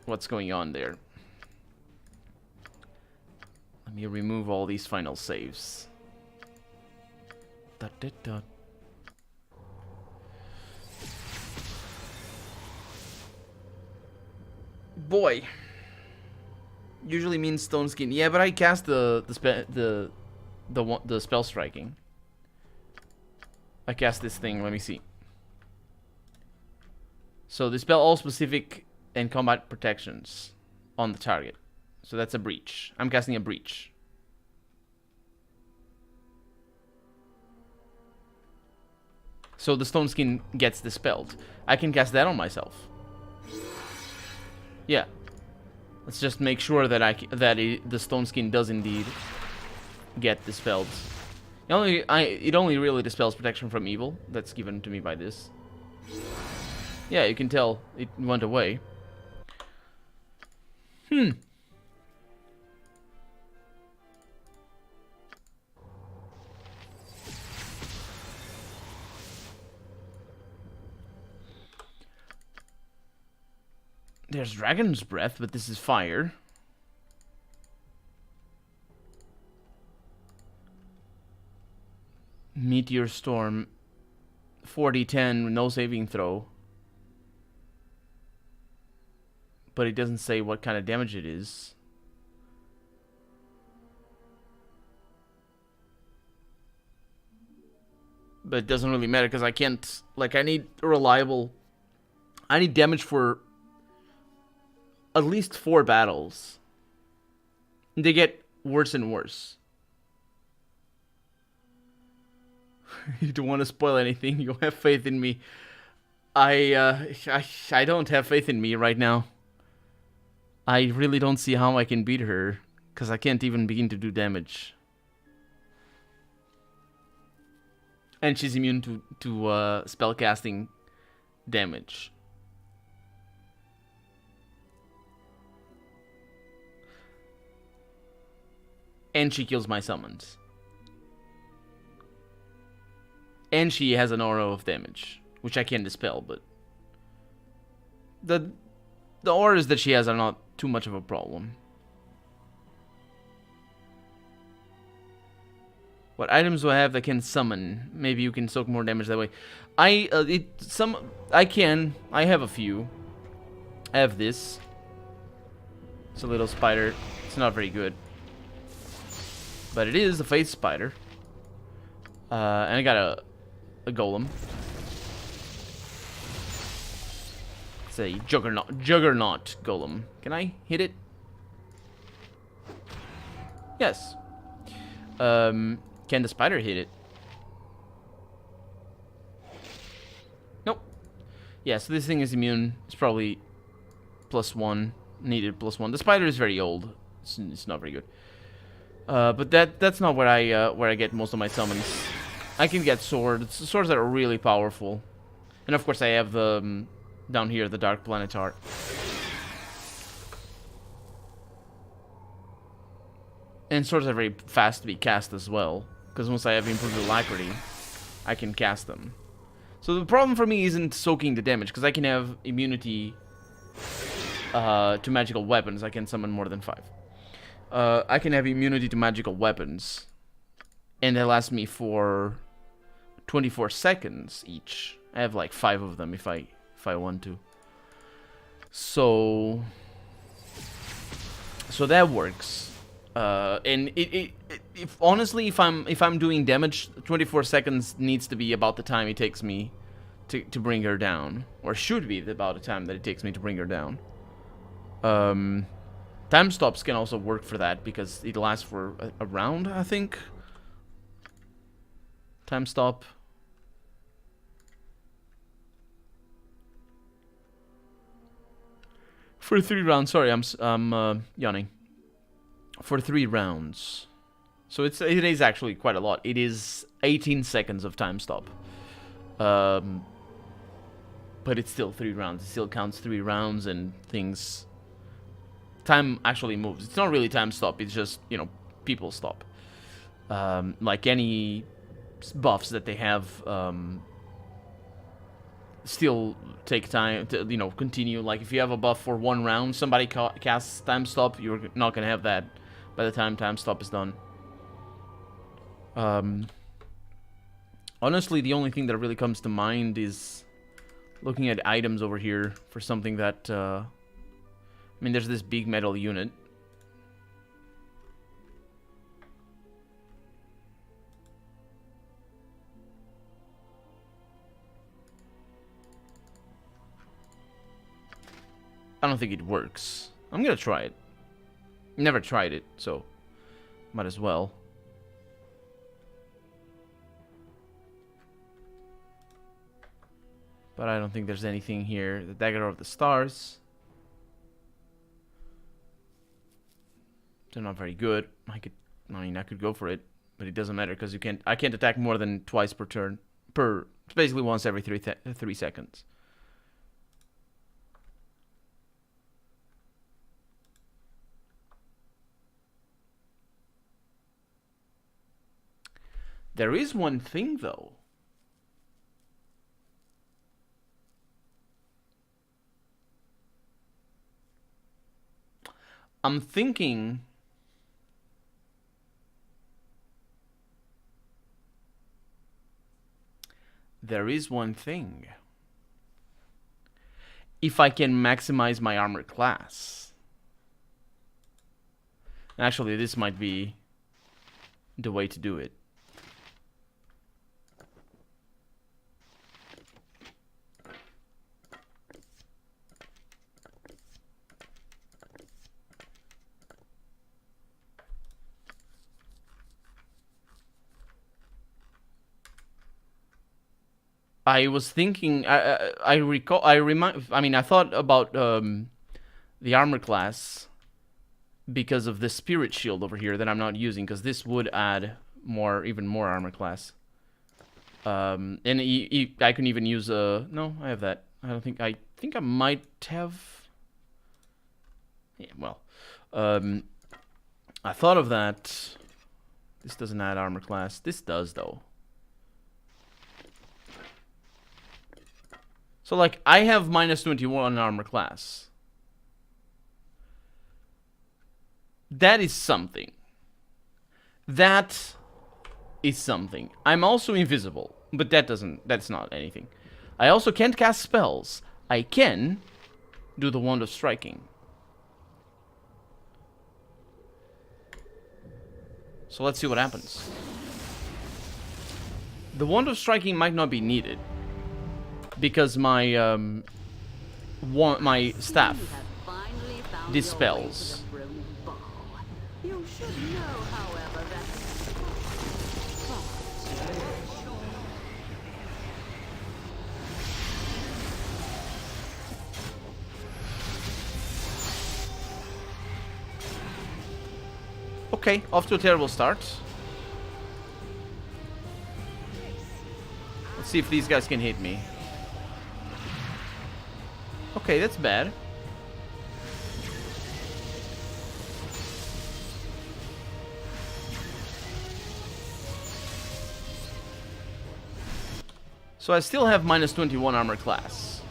what's going on there. Let me remove all these final saves. Da, da, da. Boy. Usually means stone skin. Yeah, but I cast the spell striking. I cast this thing. Let me see. So dispel all specific and combat protections on the target. So that's a breach. I'm casting a breach. So the stone skin gets dispelled. I can cast that on myself. Yeah. Let's just make sure that the stone skin does indeed get dispelled. It only really dispels protection from evil. That's given to me by this. Yeah, you can tell it went away. There's Dragon's Breath, but this is fire. Meteor Storm. 40-10, no saving throw. But it doesn't say what kind of damage it is. But it doesn't really matter because I can't... Like, I need a reliable... I need damage for at least 4 battles. They get worse and worse. You don't want to spoil anything. You have faith in me. I don't have faith in me right now. I really don't see how I can beat her, because I can't even begin to do damage. And she's immune to spellcasting damage. And she kills my summons. And she has an aura of damage, which I can dispel, but the auras that she has are not too much of a problem. What items do I have that can summon? Maybe you can soak more damage that way. I have a few. I have this. It's a little spider. It's not very good, but it is a face spider. And I got a golem. It's a juggernaut golem. Can I hit it? Yes. Can the spider hit it? Nope. Yeah, so this thing is immune. It's probably +1. Needed +1. The spider is very old. It's not very good. But that's not where I get most of my summons. I can get swords that are really powerful, and of course I have the down here the Dark Planet Heart. And swords are very fast to be cast as well, because once I have improved alacrity, I can cast them. So the problem for me isn't soaking the damage, because I can have immunity to magical weapons. I can summon more than 5. I can have immunity to magical weapons, and they last me for 24 seconds each. I have like 5 of them if I want to. So that works. And if honestly, if I'm doing damage, 24 seconds needs to be about the time it takes me to bring her down, or should be about the time that it takes me to bring her down. Time stops can also work for that because it lasts for a round, I think. Time stop. For 3 rounds. Sorry, I'm yawning. For 3 rounds. So it is actually quite a lot. It is 18 seconds of time stop. But it's still 3 rounds. It still counts 3 rounds and things. Time actually moves. It's not really time stop. It's just, you know, people stop. Like any buffs that they have, still take time to, you know, continue. Like if you have a buff for 1 round, somebody casts time stop, you're not gonna have that by the time time stop is done. Honestly, the only thing that really comes to mind is looking at items over here for something that I mean, there's this big metal unit. I don't think it works. I'm gonna try it. Never tried it, so might as well. But I don't think there's anything here. The Dagger of the Stars. They're not very good. I could go for it, but it doesn't matter because I can't attack more than twice per turn. It's basically once every 3 seconds. There is one thing though. I'm thinking... There is one thing. If I can maximize my armor class. Actually, this might be the way to do it. I was thinking, I recall, I mean, I thought about the armor class because of the spirit shield over here that I'm not using, because this would add even more armor class. And I can even use no, I have that. I think I might have. Yeah, well, I thought of that. This doesn't add armor class. This does though. So, like, I have minus 21 armor class. That is something. That is something. I'm also invisible, but that's not anything. I also can't cast spells. I can do the Wand of Striking. So let's see what happens. The Wand of Striking might not be needed, because my my staff dispels. You should know, however, that Okay, off to a terrible start. Let's see if these guys can hit me. Okay, that's bad. So I still have minus 21 armor class.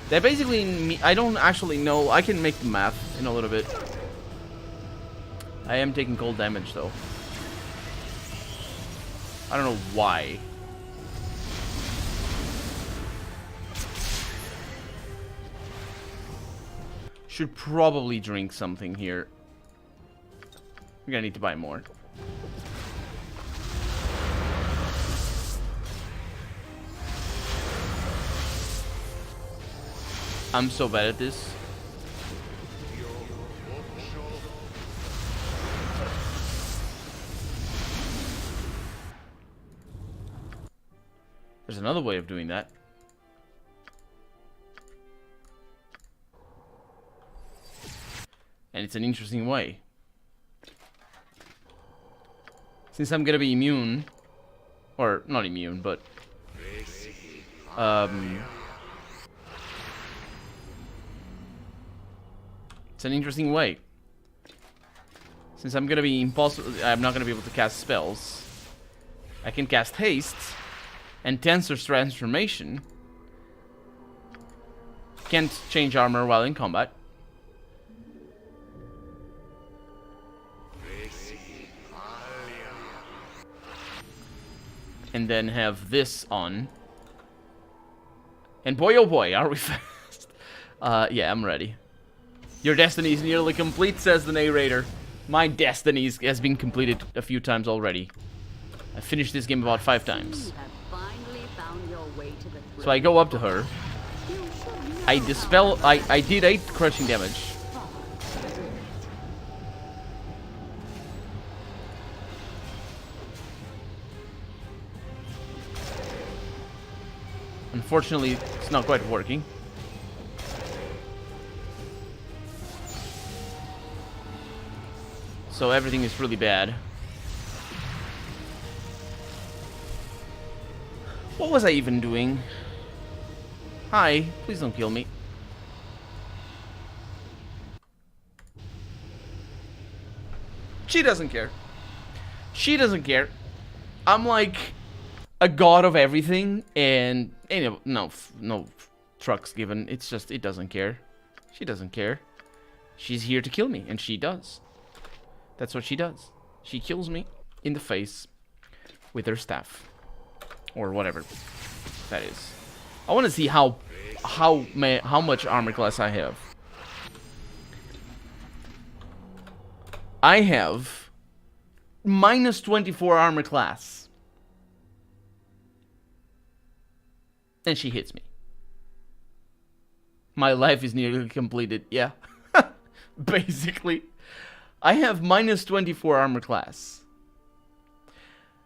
That basically, I don't actually know. I can make the math in a little bit. I am taking cold damage though. I don't know why. Should probably drink something here. We're gonna need to buy more. I'm so bad at this. There's another way of doing that. And it's an interesting way. Since I'm gonna be immune, or not immune, but it's an interesting way. Since I'm gonna be I'm not gonna be able to cast spells. I can cast haste and Tensor's transformation. Can't change armor while in combat. And then have this on. And boy oh boy, are we fast. Yeah, I'm ready. Your destiny is nearly complete, says the narrator. My destiny has been completed a few times already. I finished this game about 5 times. So I go up to her. I dispel. I did 8 crushing damage. Unfortunately, it's not quite working. So everything is really bad. What was I even doing? Hi, please don't kill me. She doesn't care. She doesn't care. I'm like a god of everything, and no trucks given. It's just, it doesn't care. She doesn't care. She's here to kill me, and she does. That's what she does. She kills me in the face with her staff. Or whatever that is. I want to see how much armor class I have. I have minus 24 armor class. And she hits me. My life is nearly completed. Yeah. Basically. I have minus 24 armor class.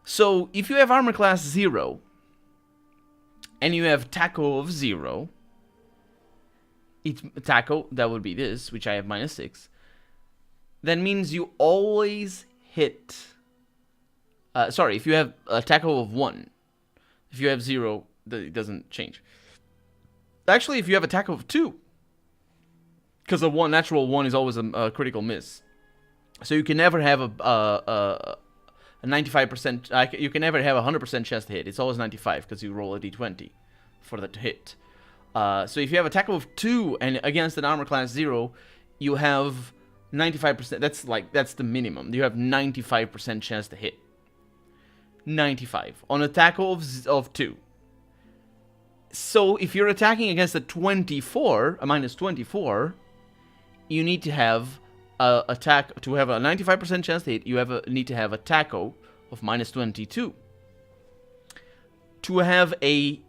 So, if you have armor class 0, and you have taco of 0, taco, that would be this, which I have minus 6, that means you always hit... sorry, if you have a taco of 1, if you have 0, it doesn't change. Actually, if you have a taco of 2, because a natural 1 is always a critical miss. So you can never have a 95%, you can never have a 100% chance to hit. It's always 95 because you roll a d20 for that to hit. So if you have a tackle of 2 and against an armor class 0, you have 95%. That's the minimum. You have 95% chance to hit. 95 on a tackle of 2. So if you're attacking against a 24, a minus 24, you need to have attack to have a 95% chance to hit. You need to have a taco of minus 22. To have a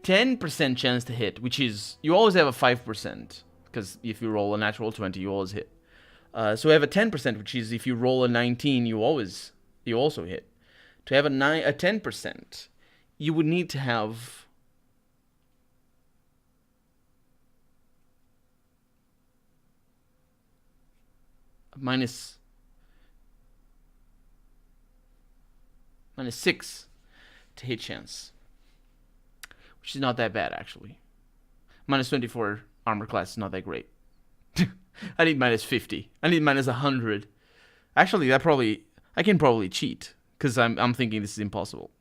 10% chance to hit, which is you always have a 5%, because if you roll a natural 20, you always hit. So we have a 10%, which is if you roll a 19, you also hit. To have a 10%, you would need to have minus 6 to hit chance, which is not that bad actually. Minus 24 armor class is not that great. I need minus 50. I need minus 100. Actually, I can probably cheat because I'm thinking this is impossible.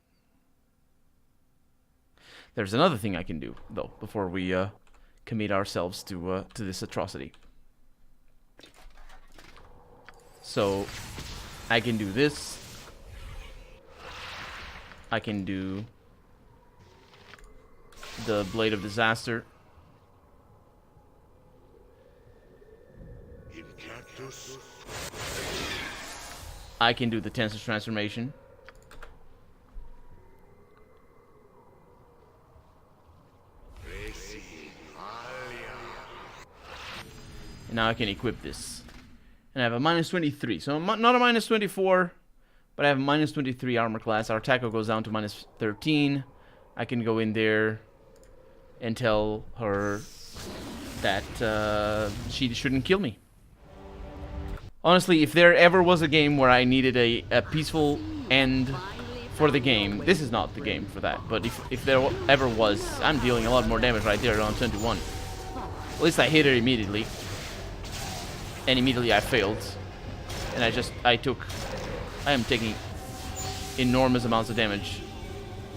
There's another thing I can do though before we commit ourselves to this atrocity. So, I can do this. I can do the Blade of Disaster. I can do the Tensor's Transformation. And now I can equip this. And I have a minus 23. So I'm not a minus 24, but I have a minus 23 armor class. Our tackle goes down to minus 13. I can go in there and tell her that she shouldn't kill me. Honestly, if there ever was a game where I needed a peaceful end for the game, this is not the game for that. But if there ever was, I'm dealing a lot more damage right there on 21. At least I hit her immediately. And immediately I failed. And I am taking enormous amounts of damage.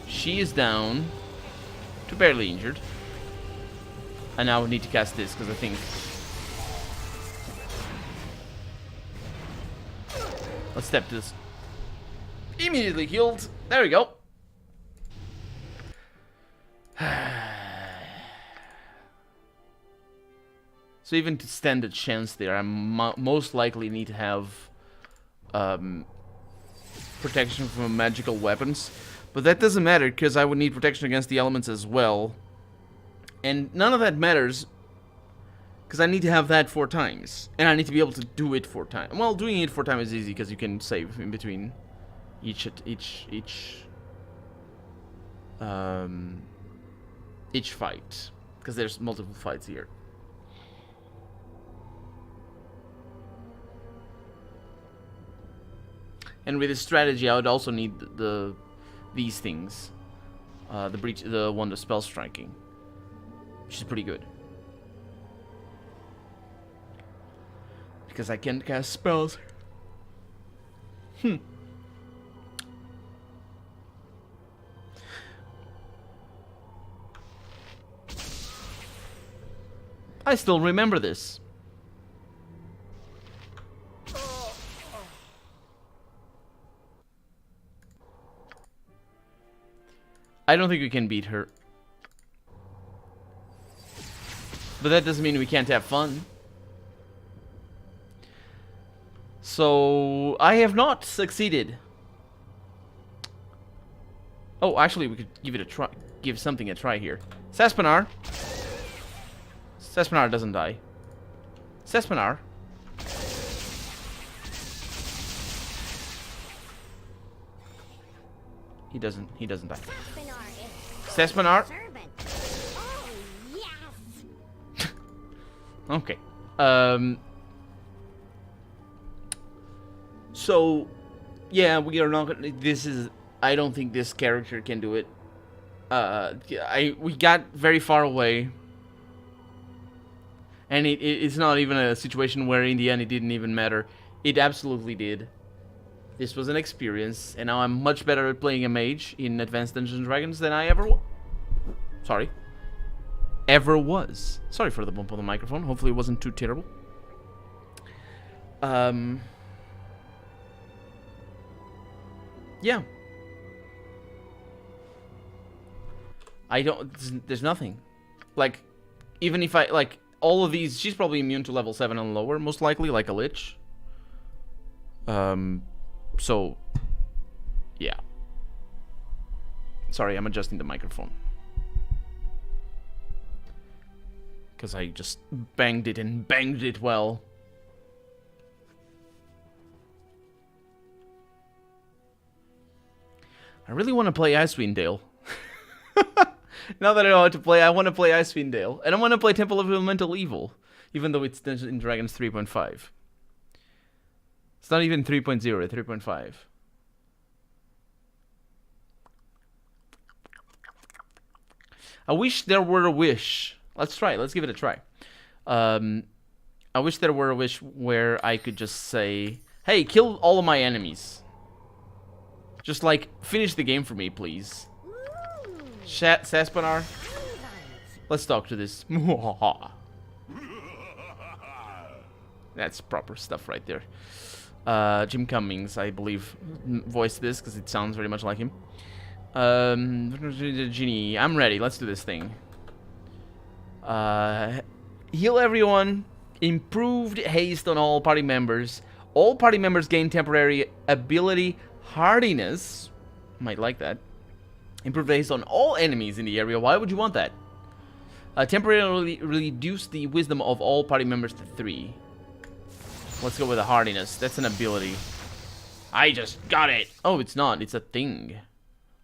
She is down to barely injured. I now need to cast this because I think... Let's step this. Immediately healed. There we go. So even to stand a chance there, I most likely need to have protection from magical weapons. But that doesn't matter, because I would need protection against the elements as well. And none of that matters, because I need to have that 4 times. And I need to be able to do it 4 times. Well, doing it 4 times is easy, because you can save in between each fight. Because there's multiple fights here. And with this strategy, I would also need these things, the one, the spell striking, which is pretty good because I can't cast spells. I still remember this. I don't think we can beat her. But that doesn't mean we can't have fun. So, I have not succeeded. Oh, actually, we could give it a try. Give something a try here. Sespinar. Sespinar doesn't die. Sespinar. He doesn't die. Sespinar. Oh, yes. Okay. So, yeah, we are not gonna... This is... I don't think this character can do it. We got very far away. And it's not even a situation where in the end it didn't even matter. It absolutely did. This was an experience, and now I'm much better at playing a mage in Advanced Dungeons & Dragons than I ever was. Sorry for the bump on the microphone. Hopefully it wasn't too terrible. Yeah. There's nothing. Like, even if I, like, all of these, she's probably immune to level 7 and lower, most likely, like a lich. So, yeah. Sorry, I'm adjusting the microphone. Because I just banged it and banged it well. I really want to play Icewind Dale. Now that I know how to play, I want to play Icewind Dale. And I want to play Temple of Elemental Evil. Even though it's Dungeons & Dragons 3.5. It's not even 3.0, 3.5. I wish there were a wish. Let's try it. Let's give it a try. I wish there were a wish where I could just say, hey, kill all of my enemies. Just, like, finish the game for me, please. Sespinar, let's talk to this. That's proper stuff right there. Jim Cummings, I believe, voiced this because it sounds very much like him. Genie, I'm ready. Let's do this thing. Heal everyone. Improved haste on all party members. All party members gain temporary ability hardiness. Might like that. Improved haste on all enemies in the area. Why would you want that? Temporarily reduce the wisdom of all party members to 3. Let's go with a hardiness. That's an ability. I just got it. Oh, it's not. It's a thing.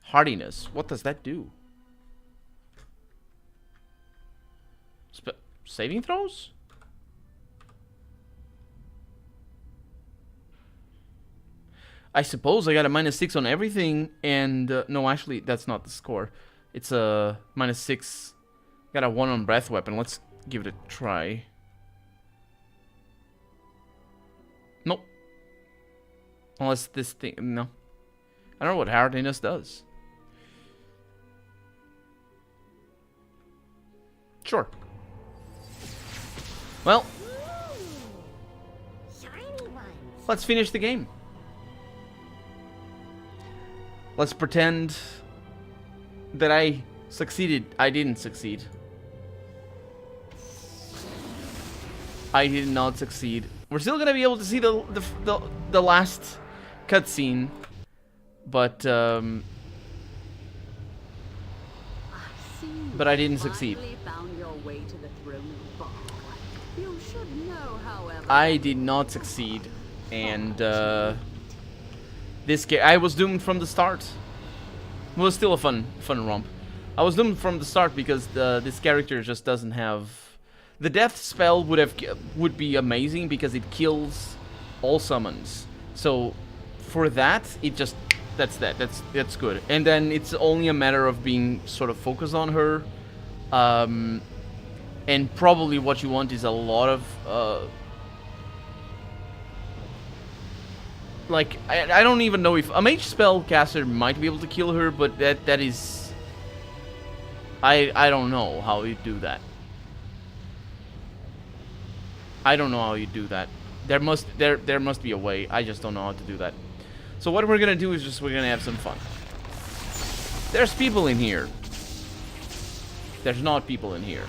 Hardiness. What does that do? Saving throws? I suppose I got a -6 on everything, and no, actually, that's not the score. It's a -6. Got a 1 on breath weapon. Let's give it a try. Nope. Unless this thing, no. I don't know what hardiness does. Sure. Well, let's finish the game. Let's pretend that I succeeded. I didn't succeed. I did not succeed. We're still gonna be able to see the last cutscene, but I didn't succeed. I did not succeed, and I was doomed from the start. It was still a fun romp. I was doomed from the start because this character just doesn't have... The death spell would be amazing because it kills all summons. So for that, that's good. And then it's only a matter of being sort of focused on her. And probably what you want is a lot of like, I don't even know if a mage spellcaster might be able to kill her, but that is... I don't know how you do that. I don't know how you do that. There must be a way. I just don't know how to do that. So what we're gonna do is we're gonna have some fun. There's people in here. There's not people in here.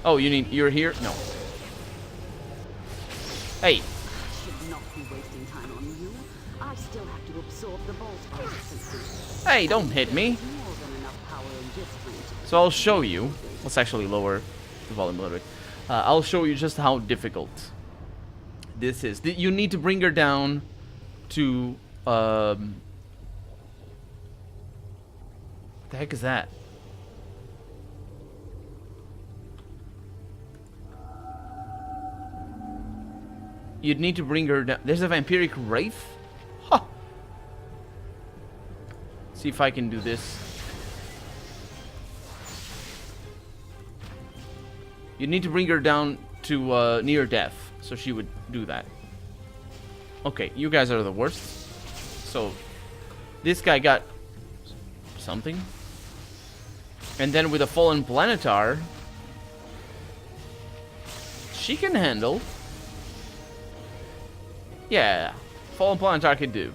Oh, you're here? No. Hey. Should not be wasting time on you. I still have to absorb the bolt's consistency. Hey, don't hit me. More than enough power in this range. So I'll show you. Let's actually lower the volume a little bit. I'll show you just how difficult this is. You need to bring her down to... what the heck is that? You'd need to bring her down. There's a vampiric wraith? Huh. See if I can do this. You'd need to bring her down to near death, so she would do that. Okay, you guys are the worst. So, this guy got something. And then with a fallen planetar, she can handle. Yeah, fallen planetar can do.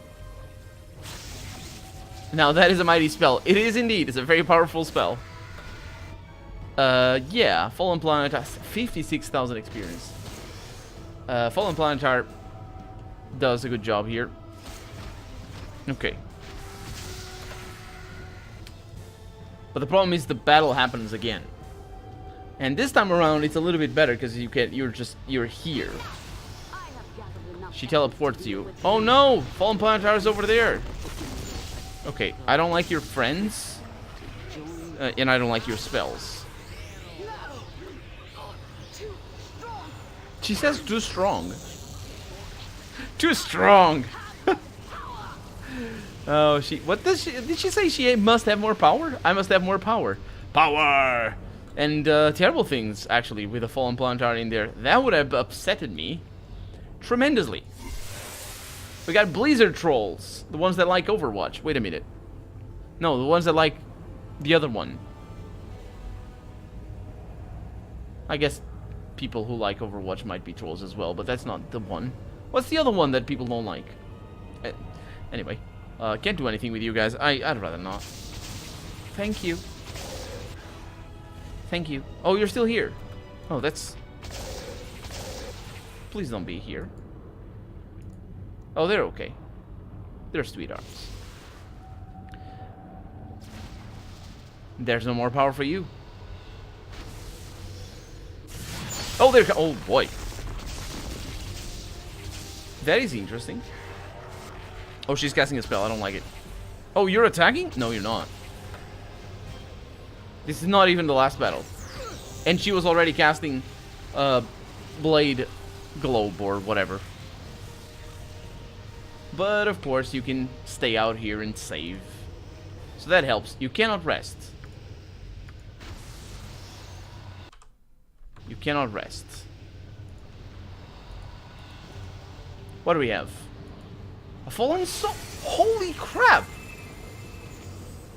Now that is a mighty spell. It is indeed. It's a very powerful spell. Yeah, fallen planetar, 56,000 experience. Fallen planetar does a good job here. Okay. But the problem is the battle happens again. And this time around it's a little bit better because you're here. She teleports you. Oh no! Fallen planetar is over there. Okay, I don't like your friends. And I don't like your spells. She says too strong. Too strong. Oh, what does she... Did she say she must have more power? I must have more power. Power! And terrible things, actually, with a fallen planetar in there. That would have upsetted me tremendously. We got blizzard trolls. The ones that like Overwatch. Wait a minute. No, the ones that like the other one. I guess people who like Overwatch might be trolls as well, but that's not the one. What's the other one that people don't like? Anyway. Can't do anything with you guys. I'd rather not. Thank you. Thank you. Oh, you're still here. Oh, that's... Please don't be here. Oh, they're okay. They're sweethearts. There's no more power for you. Oh, there... Oh, boy. That is interesting. Oh, she's casting a spell. I don't like it. Oh, you're attacking? No, you're not. This is not even the last battle. And she was already casting Blade Globe or whatever. But, of course, you can stay out here and save. So that helps. You cannot rest. You cannot rest. What do we have? A fallen soul. Holy crap!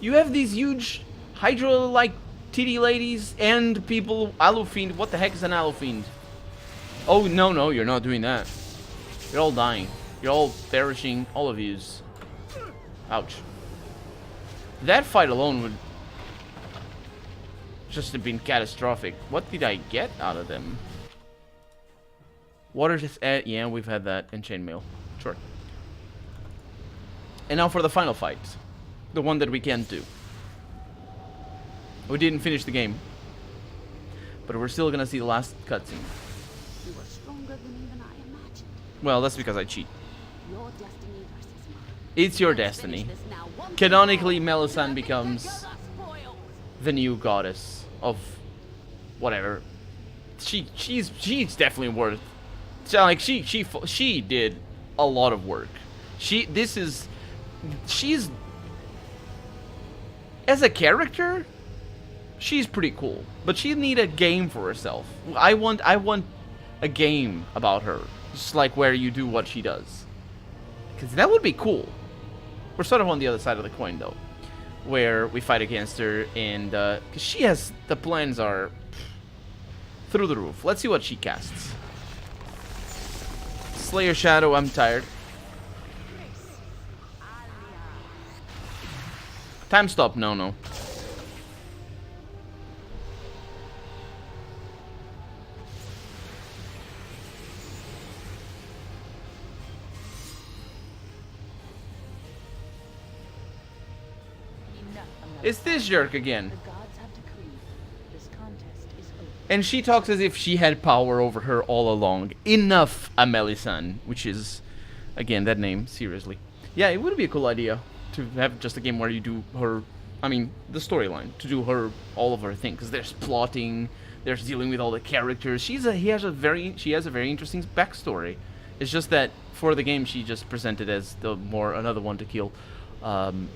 You have these huge Hydra-like titty ladies and people. Alufiend. What the heck is an Alufiend? Oh, no, you're not doing that. You're all dying. You're all perishing. All of yous. Ouch. That fight alone would just have been catastrophic. What did I get out of them? Water just... yeah, we've had that in chainmail. Sure. And now for the final fight. The one that we can't do. We didn't finish the game. But we're still gonna see the last cutscene. You are stronger than even I imagined. Well, that's because I cheat. Your destiny versus mine. It's your destiny. Canonically, Melisande becomes the new goddess of whatever. She's definitely worth. So, like she did a lot of work. She's as a character, she's pretty cool. But she need a game for herself. I want a game about her, just like where you do what she does. Because that would be cool. We're sort of on the other side of the coin, though, where we fight against her, and because she has the plans are through the roof. Let's see what she casts. Slayer Shadow. I'm tired. Time stop. No, no. Enough, It's this jerk again. The gods have decreed this contest is over. And she talks as if she had power over her all along. Enough, Amelie-san. Which is, again, that name, seriously. Yeah, it would be a cool idea to have just a game where you do her, I mean, the storyline, to do her, all of her things. Because there's plotting, there's dealing with all the characters. She has a very interesting backstory. It's just that for the game, she just presented as another one to kill. John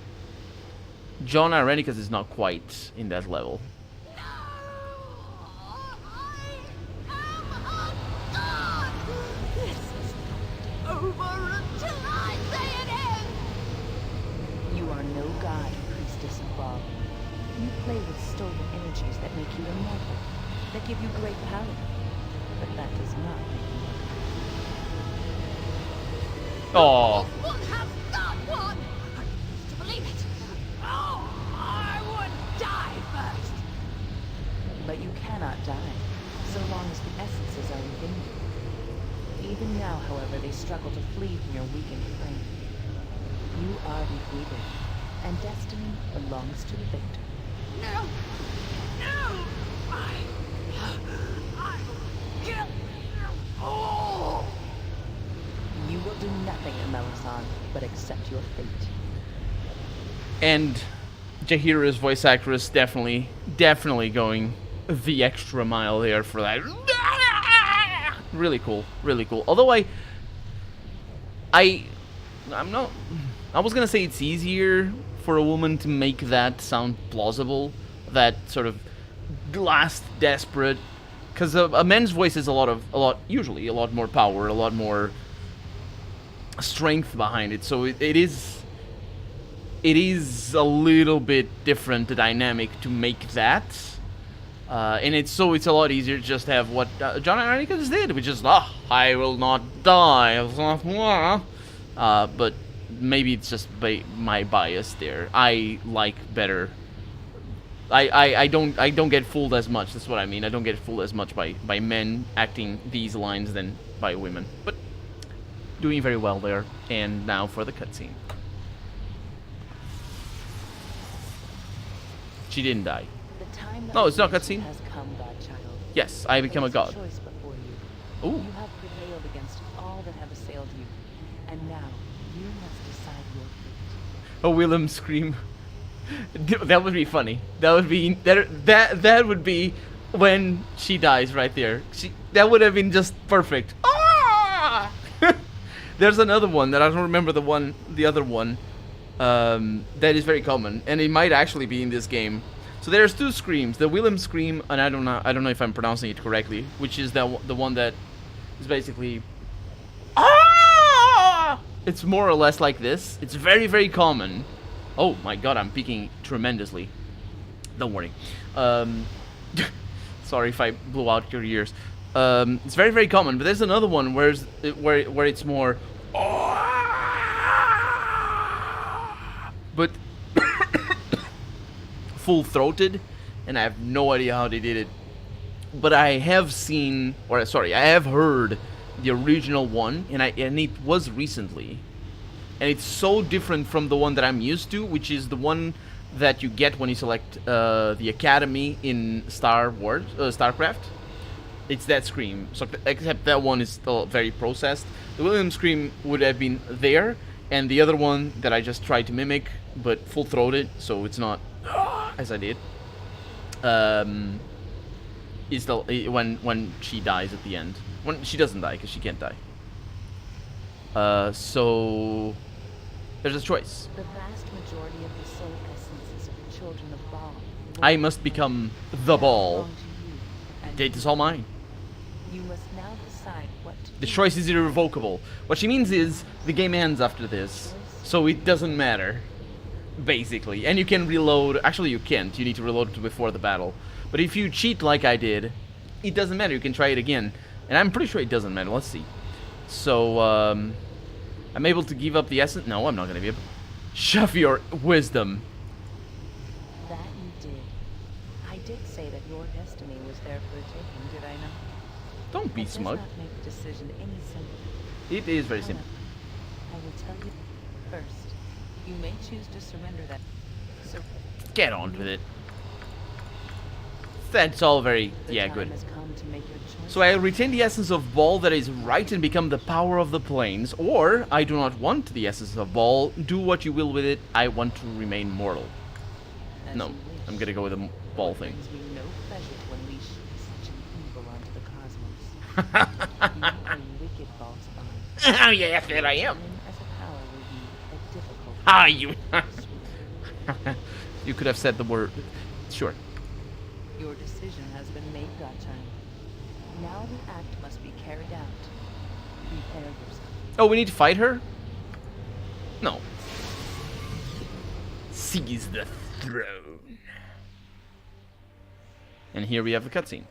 Irenicus is not quite in that level. This is not over until I say it is! You are no god, priestess of Baal. You play with stolen energies that make you immortal, that give you great power. But that does not make you one. Oh, One has got one! I refuse to believe it! Oh, I would die first! But you cannot die, so long as the essences are within you. Even now, however, they struggle to flee from your weakened frame. You are defeated, and destiny belongs to the victor. No! No! I will kill you all! You will do nothing, Amelie-san, but accept your fate. and Jahira's voice actress definitely going the extra mile there for that. Really cool, really cool. Although I'm not. I was gonna say it's easier for a woman to make that sound plausible, that sort of last desperate, because a man's voice is usually a lot more power, a lot more strength behind it. So it is a little bit different, the dynamic to make that. And it's a lot easier to just have what John Irenicus did, which is, I will not die. But maybe it's just my bias there. I like better. I don't get fooled as much. That's what I mean. I don't get fooled as much by men acting these lines than by women. But doing very well there. And now for the cutscene. She didn't die. No, it's not cutscene. Has come, godchild. Yes, I become a god. Choice before you. Ooh. You have prevailed against all that have assailed you, and now you must decide your fate. A Willem scream. That would be funny. That would be when she dies right there. That would have been just perfect. Ah! There's another one that I don't remember the other one. That is very common, and it might actually be in this game. So there's two screams: the Willem scream, and I don't know if I'm pronouncing it correctly, which is the one that is basically, ah! It's more or less like this. It's very, very common. Oh my god, I'm peeking tremendously. Don't worry. Sorry if I blew out your ears. It's very, very common, but there's another one where it's more, but full-throated, and I have no idea how they did it. But I have heard the original one, and it was recently. And it's so different from the one that I'm used to, which is the one that you get when you select the Academy in StarCraft. It's that scream, so except that one is still very processed. The William scream would have been there, and the other one that I just tried to mimic, but full-throated, so it's not as I did. Is when she dies at the end. When she doesn't die, because she can't die. So there's a choice. The vast majority of the soul essences of the children of Baal. I must become the ball. belong to you, and It is all mine. you must now decide what to The do. choice is irrevocable. What she means is the game ends after this, so it doesn't matter, basically. And you can reload. Actually, you can't. You need to reload it before the battle. But if you cheat like I did, it doesn't matter. You can try it again. And I'm pretty sure it doesn't matter. Let's see. So, I'm able to give up the essence. No, I'm not going to be able. Shove your wisdom. did say that your destiny was there for the taking, did I not? Don't be That smug. does not make the decision any simpler. It is very simple. However, I will tell you first. You may choose to surrender that. So Get on with it. That's all very, the yeah, time good. has come to make your choice. So I retain the essence of Ball that is right and become the power of the plains, or I do not want the essence of Ball, do what you will with it, I want to remain mortal. As No, you wish. I'm gonna go with the Ball It thing. brings me no pleasure to unleash such an evil onto the cosmos. You are a wicked ball spawn. Oh yes, that I am. Return as a power will be a difficult Ah, you... task. You could have said the word... Sure. Your decision has been made, godchild. Now the act must be carried out. Prepare yourself. Oh, we need to fight her? No. Seize the throne. And here we have the cutscene.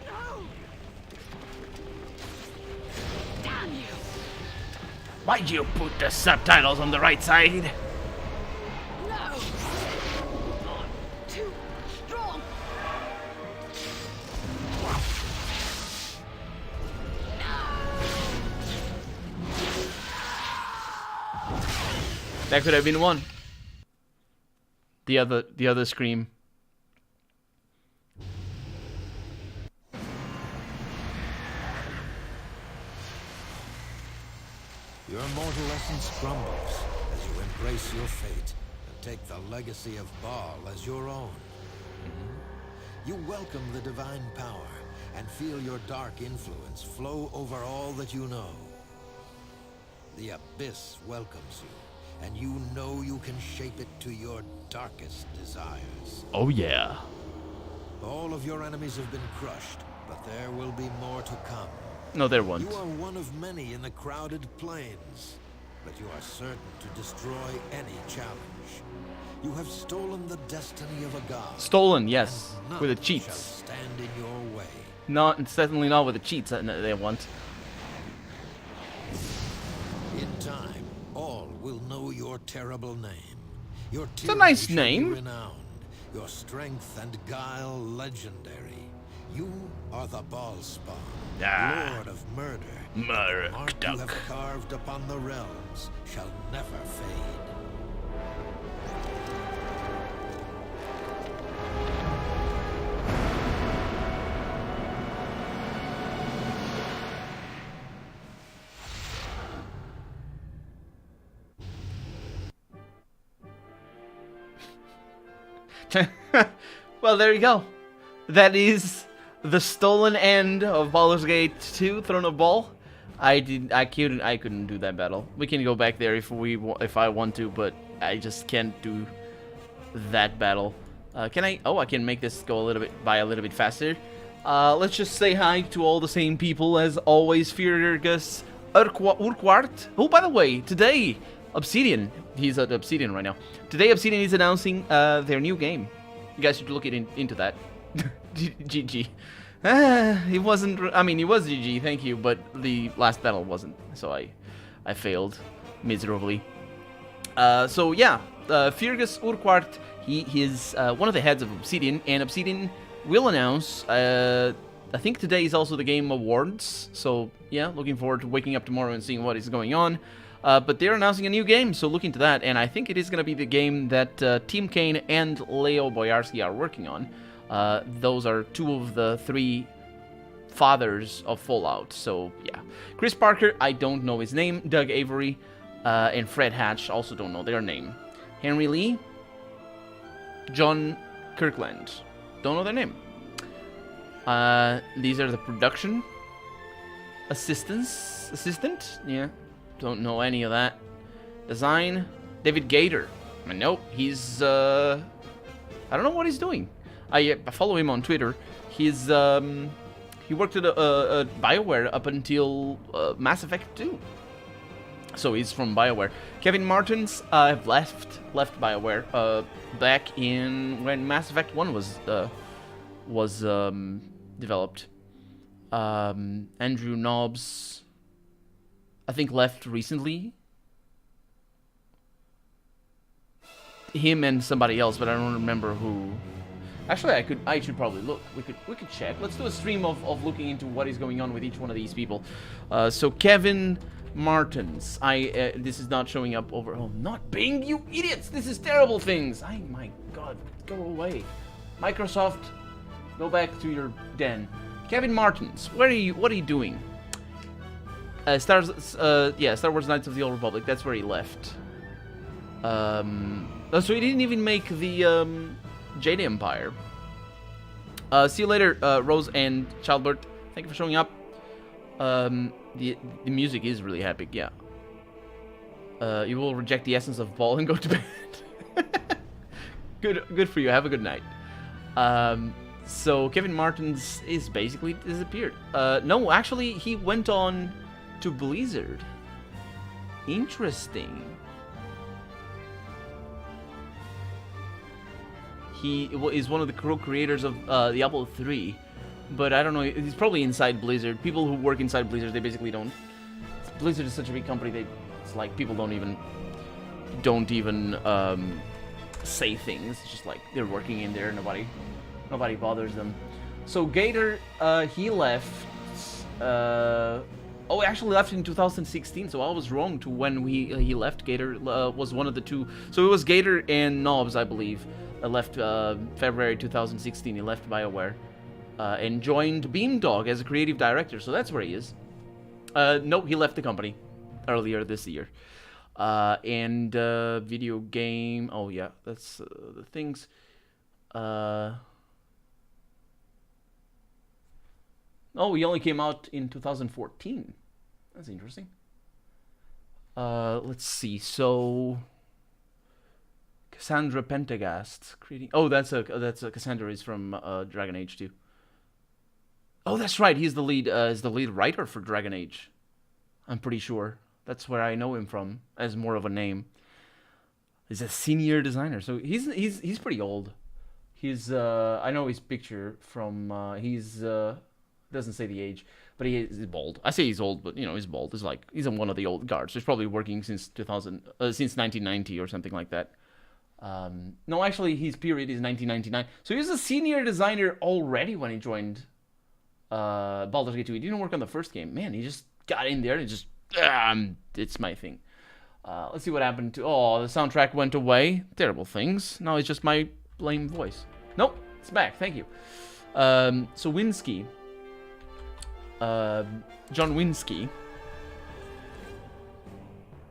No! Damn you! Why'd you put the subtitles on the right side? No! I'm too strong! That could have been one. The other scream. Your mortal essence crumbles as you embrace your fate and take the legacy of Baal as your own. You welcome the divine power and feel your dark influence flow over all that you know. The Abyss welcomes you, and you know you can shape it to your darkest desires. Oh yeah. All of your enemies have been crushed, but there will be more to come. No, there won't. You are one of many in the crowded plains, but you are certain to destroy any challenge. You have stolen the destiny of a god. Stolen, yes, None with the shall cheats. stand in your way. Not, certainly not with the cheats that they want. In time, all will know your terrible name. Your It's a nice tyranny shall be name. renowned, your strength and guile legendary. You are the Ballspawn, Ah. Lord of Murder. Murder The mark you have carved upon the realms shall never fade. Well, there you go. That is the stolen end of Baldur's Gate 2, Throne of Ball. I couldn't do that battle. We can go back there if I want to, but I just can't do that battle. Can I? Oh, I can make this go a little bit faster. Let's just say hi to all the same people as always. Firgus Urquhart. Oh, by the way, today Obsidian. He's at Obsidian right now. Today Obsidian is announcing their new game. You guys should look into that. GG. It wasn't. I mean, it was GG. Thank you, but the last battle wasn't. So I failed miserably. So yeah, Firgus Urquhart. He is one of the heads of Obsidian, and Obsidian will announce. I think today is also the Game Awards. So yeah, looking forward to waking up tomorrow and seeing what is going on. But they're announcing a new game, so look into that. And I think it is going to be the game that Team Kane and Leo Boyarsky are working on. Those are two of the three fathers of Fallout. So yeah, Chris Parker, I don't know his name. Doug Avery and Fred Hatch, also don't know their name. Henry Lee, John Kirkland, don't know their name. These are the production assistant. Yeah, don't know any of that. Design, David Gator. Nope, he's I don't know what he's doing. I follow him on Twitter. He's he worked at BioWare up until Mass Effect 2. So he's from BioWare. Kevin Martins have left BioWare back in when Mass Effect 1 was developed. Andrew Nobbs, I think, left recently. him and somebody else, but I don't remember who. Actually, I should probably look. We could check. Let's do a stream of looking into what is going on with each one of these people. So Kevin Martins. This is not showing up over. Oh, not Bing, you idiots! This is terrible things. My God, go away. Microsoft, go back to your den. Kevin Martins, what are you doing? Star Wars Knights of the Old Republic. That's where he left. So he didn't even make the Jade Empire. See you later, Rose and Childbirth. Thank you for showing up. The music is really epic, yeah. You will reject the essence of Ball and go to bed. Good for you. Have a good night. So Kevin Martins is basically disappeared. No, actually, he went on to Blizzard. Interesting. He is one of the co-creators of Diablo 3, but I don't know. He's probably inside Blizzard. People who work inside Blizzard, they basically don't. Blizzard is such a big company. It's like people don't even say things. It's just like they're working in there. Nobody bothers them. So Gator, he left. He actually left in 2016. So I was wrong to when he left. Gator was one of the two. So it was Gator and Knobs, I believe. Left February 2016. He left BioWare and joined Beamdog as a creative director. So that's where he is. No, he left the company earlier this year. And video game. Oh yeah, that's the things. Oh, he only came out in 2014. That's interesting. Let's see. So. Cassandra Pentagast creating. Oh, that's a Cassandra is from Dragon Age 2. Oh, that's right. He's the lead. Is the lead writer for Dragon Age. I'm pretty sure that's where I know him from as more of a name. He's a senior designer, so he's pretty old. He's I know his picture from. He's doesn't say the age, but he's bald. I say he's old, but he's bald. He's like he's on one of the old guards. He's probably working since 1990 or something like that. No, actually, his period is 1999. So he was a senior designer already when he joined Baldur's Gate 2. He didn't work on the first game. Man, he just got in there and just, it's my thing. Let's see what happened to, the soundtrack went away. Terrible things. Now it's just my lame voice. Nope, it's back. Thank you. So Winsky. John Winsky.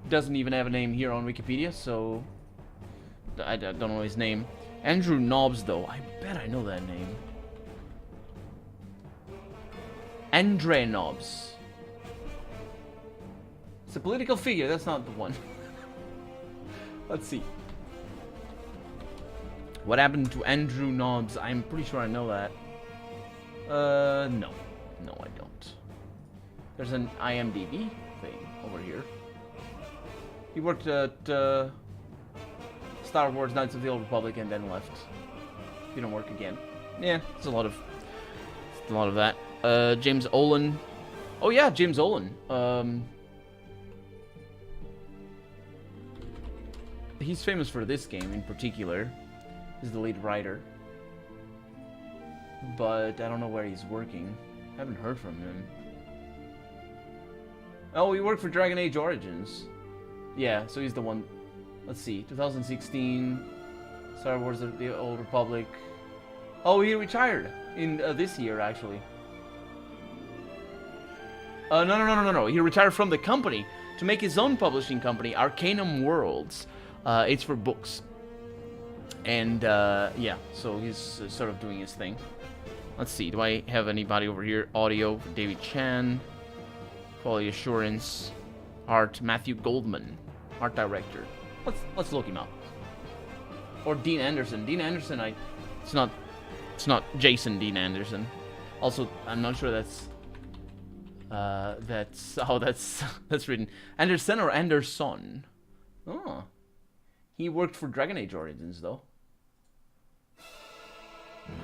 Doesn't even have a name here on Wikipedia, so... I don't know his name. Andrew Knobs, though. I bet I know that name. Andre Knobs. It's a political figure. That's not the one. Let's see. What happened to Andrew Knobs? I'm pretty sure I know that. No. No, I don't. There's an IMDb thing over here. He worked at... Star Wars Knights of the Old Republic and then left. Didn't work again. Yeah, it's a lot of that. James Olin. Oh yeah, James Olin. He's famous for this game in particular. He's the lead writer. But I don't know where he's working. I haven't heard from him. Oh, he worked for Dragon Age Origins. Yeah, so he's the one. Let's see, 2016, Star Wars The Old Republic. Oh, he retired in this year, actually. No. He retired from the company to make his own publishing company, Arcanum Worlds. It's for books. And, yeah, so he's sort of doing his thing. Let's see, do I have anybody over here? Audio, David Chan. Quality Assurance. Art, Matthew Goldman. Art Director. Let's look him up. Or Dean Anderson. Dean Anderson, it's not Jason Dean Anderson. Also, I'm not sure that's how that's written. Anderson or Anderson? Oh. He worked for Dragon Age Origins though.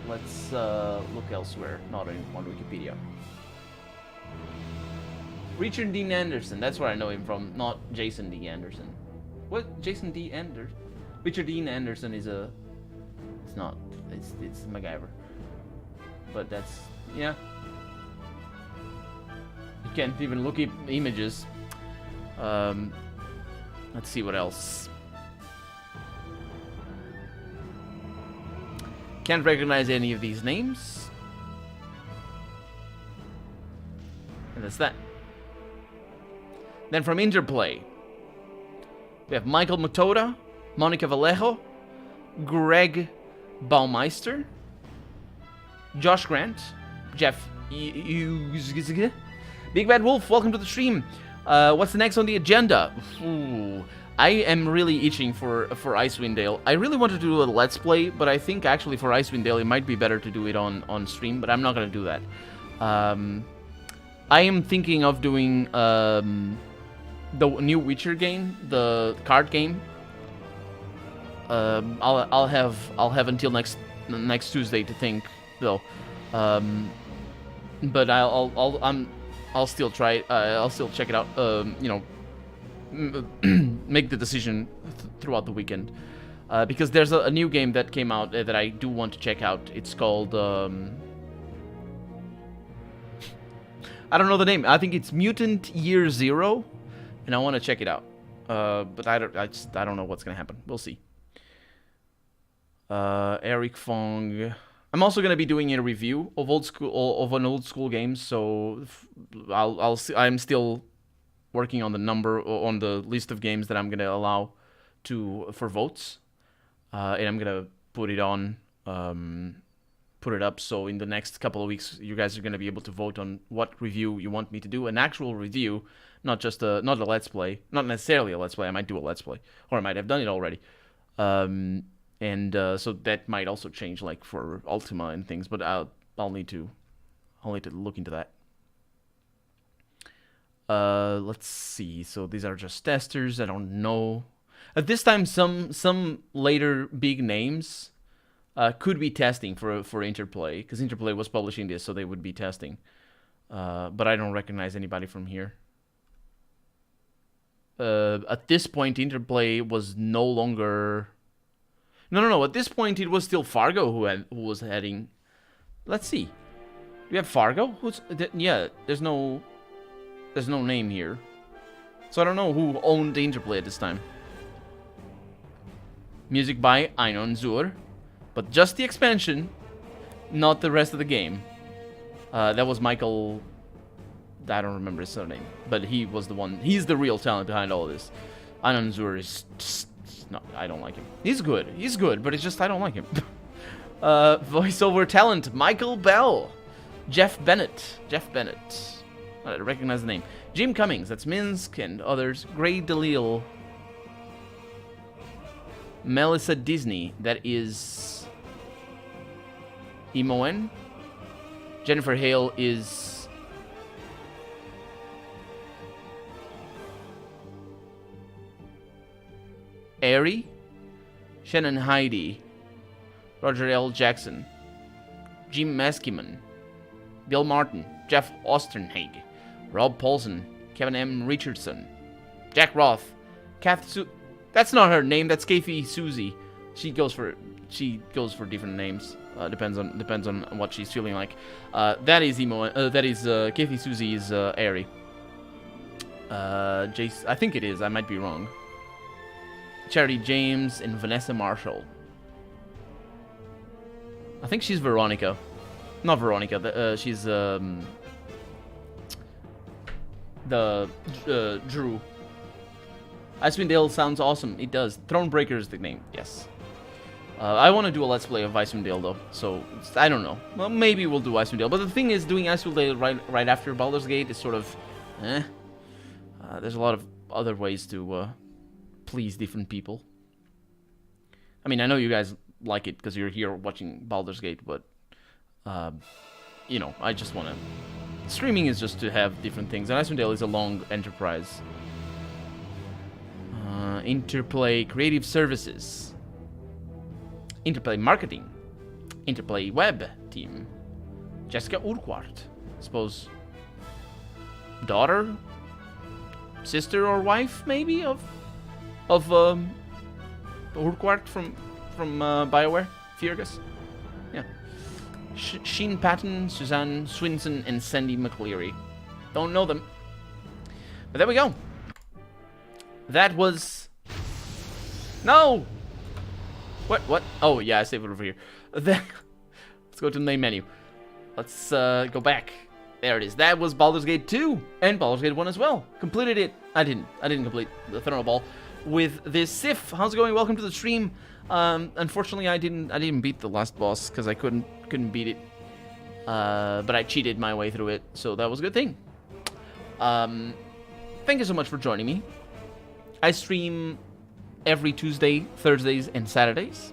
Let's look elsewhere, not on Wikipedia. Richard Dean Anderson, that's where I know him from, not Jason D. Anderson. What? Jason D. Anderson? Richard Dean Anderson is a... It's not. It's MacGyver. But that's... Yeah. You can't even look at images. Let's see what else. Can't recognize any of these names. And that's that. Then from Interplay, we have Michael Matoda, Monica Vallejo, Greg Baumeister, Josh Grant, Jeff Big Bad Wolf, welcome to the stream. What's the next on the agenda? Ooh, I am really itching for Icewind Dale. I really wanted to do a Let's Play, but I think actually for Icewind Dale it might be better to do it on stream, but I'm not going to do that. I am thinking of doing the new Witcher game, the card game. I'll have until next Tuesday to think though. But I'll still try it. I'll still check it out. You know, make the decision throughout the weekend. Because there's a new game that came out that I do want to check out. It's called I don't know the name. I think it's Mutant Year Zero, and I want to check it out. But I don't know what's gonna happen. We'll see. Eric Fong. I'm also gonna be doing a review of an old school game. So I'll see. I'm still working on the list of games that I'm gonna allow for votes, and I'm gonna put it up. So in the next couple of weeks, you guys are gonna be able to vote on what review you want me to do. An actual review, not a Let's Play, not necessarily a Let's Play. I might do a Let's Play, or I might have done it already. So that might also change, like for Ultima and things. But I'll need to look into that. Let's see. So these are just testers. I don't know. At this time, some later big names could be testing for Interplay, because Interplay was publishing this, so they would be testing. But I don't recognize anybody from here. At this point, Interplay was no longer... No. At this point, it was still Fargo who was heading. Let's see. Do we have Fargo? Yeah, there's no name here. So I don't know who owned Interplay at this time. Music by Einon Zur. But just the expansion, not the rest of the game. That was Michael... I don't remember his surname. But he was the one... He's the real talent behind all of this. Einon Zur is... No, I don't like him. He's good, but it's just I don't like him. Voiceover talent, Michael Bell. Jeff Bennett. I recognize the name. Jim Cummings, that's Minsk and others. Gray DeLille. Melissa Disney, that is... Imoen. Jennifer Hale is... Airy, Shannon Heidi, Roger L. Jackson, Jim Meskiman, Bill Martin, Jeff Osterhage, Rob Paulson, Kevin M. Richardson, Jack Roth, that's not her name, that's Kathy Susie. She goes for different names. Depends on what she's feeling like. That is Kathy Susie is Airy. Jace, I think it is. I might be wrong. Charity James and Vanessa Marshall. I think she's Veronica. Not Veronica. She's the Drew. Icewind Dale sounds awesome. It does. Thronebreaker is the name. Yes. I want to do a Let's Play of Icewind Dale though, so I don't know. Well, maybe we'll do Icewind Dale. But the thing is, doing Icewind Dale right after Baldur's Gate is sort of, there's a lot of other ways to please different people. I mean, I know you guys like it because you're here watching Baldur's Gate, but you know, I just want to... Streaming is just to have different things, and Icewind Dale is a long enterprise. Interplay Creative Services, Interplay Marketing, Interplay Web Team, Jessica Urquhart, I suppose daughter, sister or wife maybe of Urquhart from BioWare, Fergus. Yeah. Sheen Patton, Suzanne Swinson, and Sandy McCleary. Don't know them. But there we go. That was... No! What? Oh, yeah, I saved it over here. Then... Let's go to the main menu. Let's go back. There it is. That was Baldur's Gate 2 and Baldur's Gate 1 as well. Completed it. I didn't complete the Thermal Ball with this Sif. How's it going? Welcome to the stream. Unfortunately, I didn't beat the last boss because I couldn't beat it. But I cheated my way through it, so that was a good thing. Thank you so much for joining me. I stream every Tuesday, Thursdays, and Saturdays.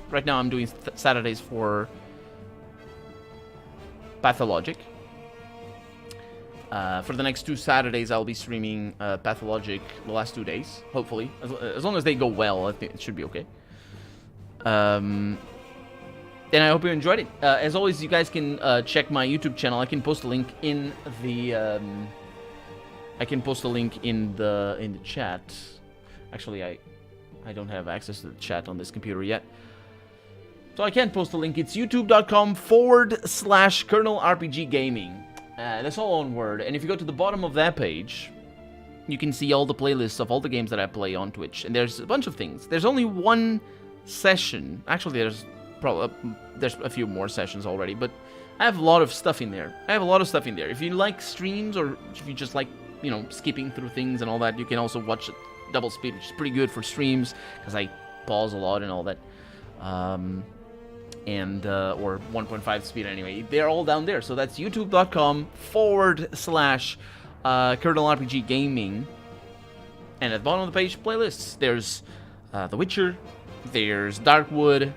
Right now, I'm doing Saturdays for Pathologic. For the next 2 Saturdays, I'll be streaming Pathologic the last 2 days, hopefully. As long as they go well, I think it should be okay. And I hope you enjoyed it. As always, you guys can check my YouTube channel. I can post a link in the chat. Actually, I don't have access to the chat on this computer yet, so I can't post a link. It's youtube.com/Colonel RPG Gaming. That's all one word. And if you go to the bottom of that page, you can see all the playlists of all the games that I play on Twitch. And there's a bunch of things. There's only one session. Actually, there's a few more sessions already, but I have a lot of stuff in there. If you like streams, or if you just like, you know, skipping through things and all that, you can also watch it double speed, which is pretty good for streams because I pause a lot and all that. Or 1.5 speed anyway. They're all down there. So that's youtube.com/Colonel RPG Gaming. And at the bottom of the page, playlists. There's The Witcher. There's Darkwood.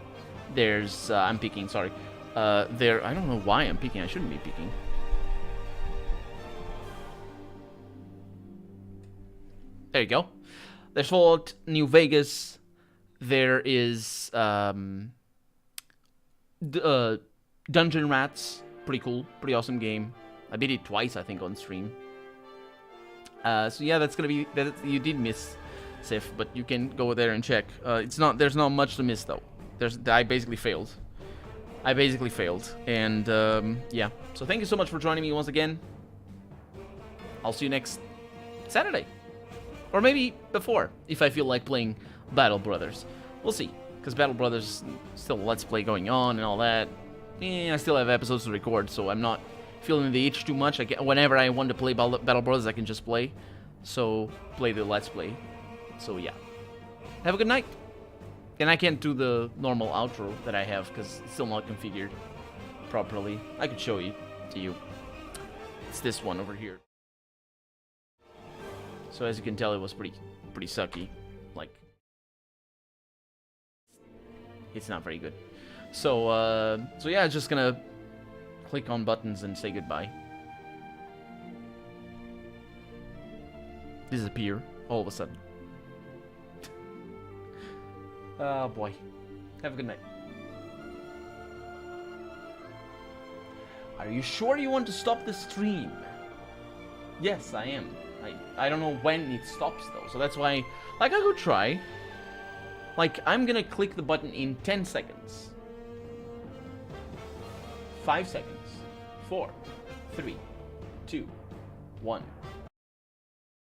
There's I'm peeking. Sorry. I don't know why I'm peeking. I shouldn't be peeking. There you go. There's Fallout New Vegas. There is Dungeon Rats. Pretty cool. Pretty awesome game. I beat it twice, I think, on stream. So yeah, that's gonna be that. You did miss Sif, but you can go there and check. There's not much to miss though. I basically failed. And yeah. So thank you so much for joining me once again. I'll see you next Saturday. Or maybe before, if I feel like playing Battle Brothers. We'll see, because Battle Brothers still Let's Play going on and all that. I still have episodes to record, so I'm not feeling the itch too much. Whenever I want to play Battle Brothers, I can just play. So, play the Let's Play. So, yeah. Have a good night. And I can't do the normal outro that I have, because it's still not configured properly. I could show it to you. It's this one over here. So as you can tell, it was pretty sucky. Like, it's not very good. So yeah, just gonna click on buttons and say goodbye. Disappear all of a sudden. Oh boy. Have a good night. Are you sure you want to stop the stream? Yes, I am. I don't know when it stops though, so that's why, like, I could try. Like, I'm gonna click the button in 10 seconds. 5 seconds. 4, 3, 2, 1.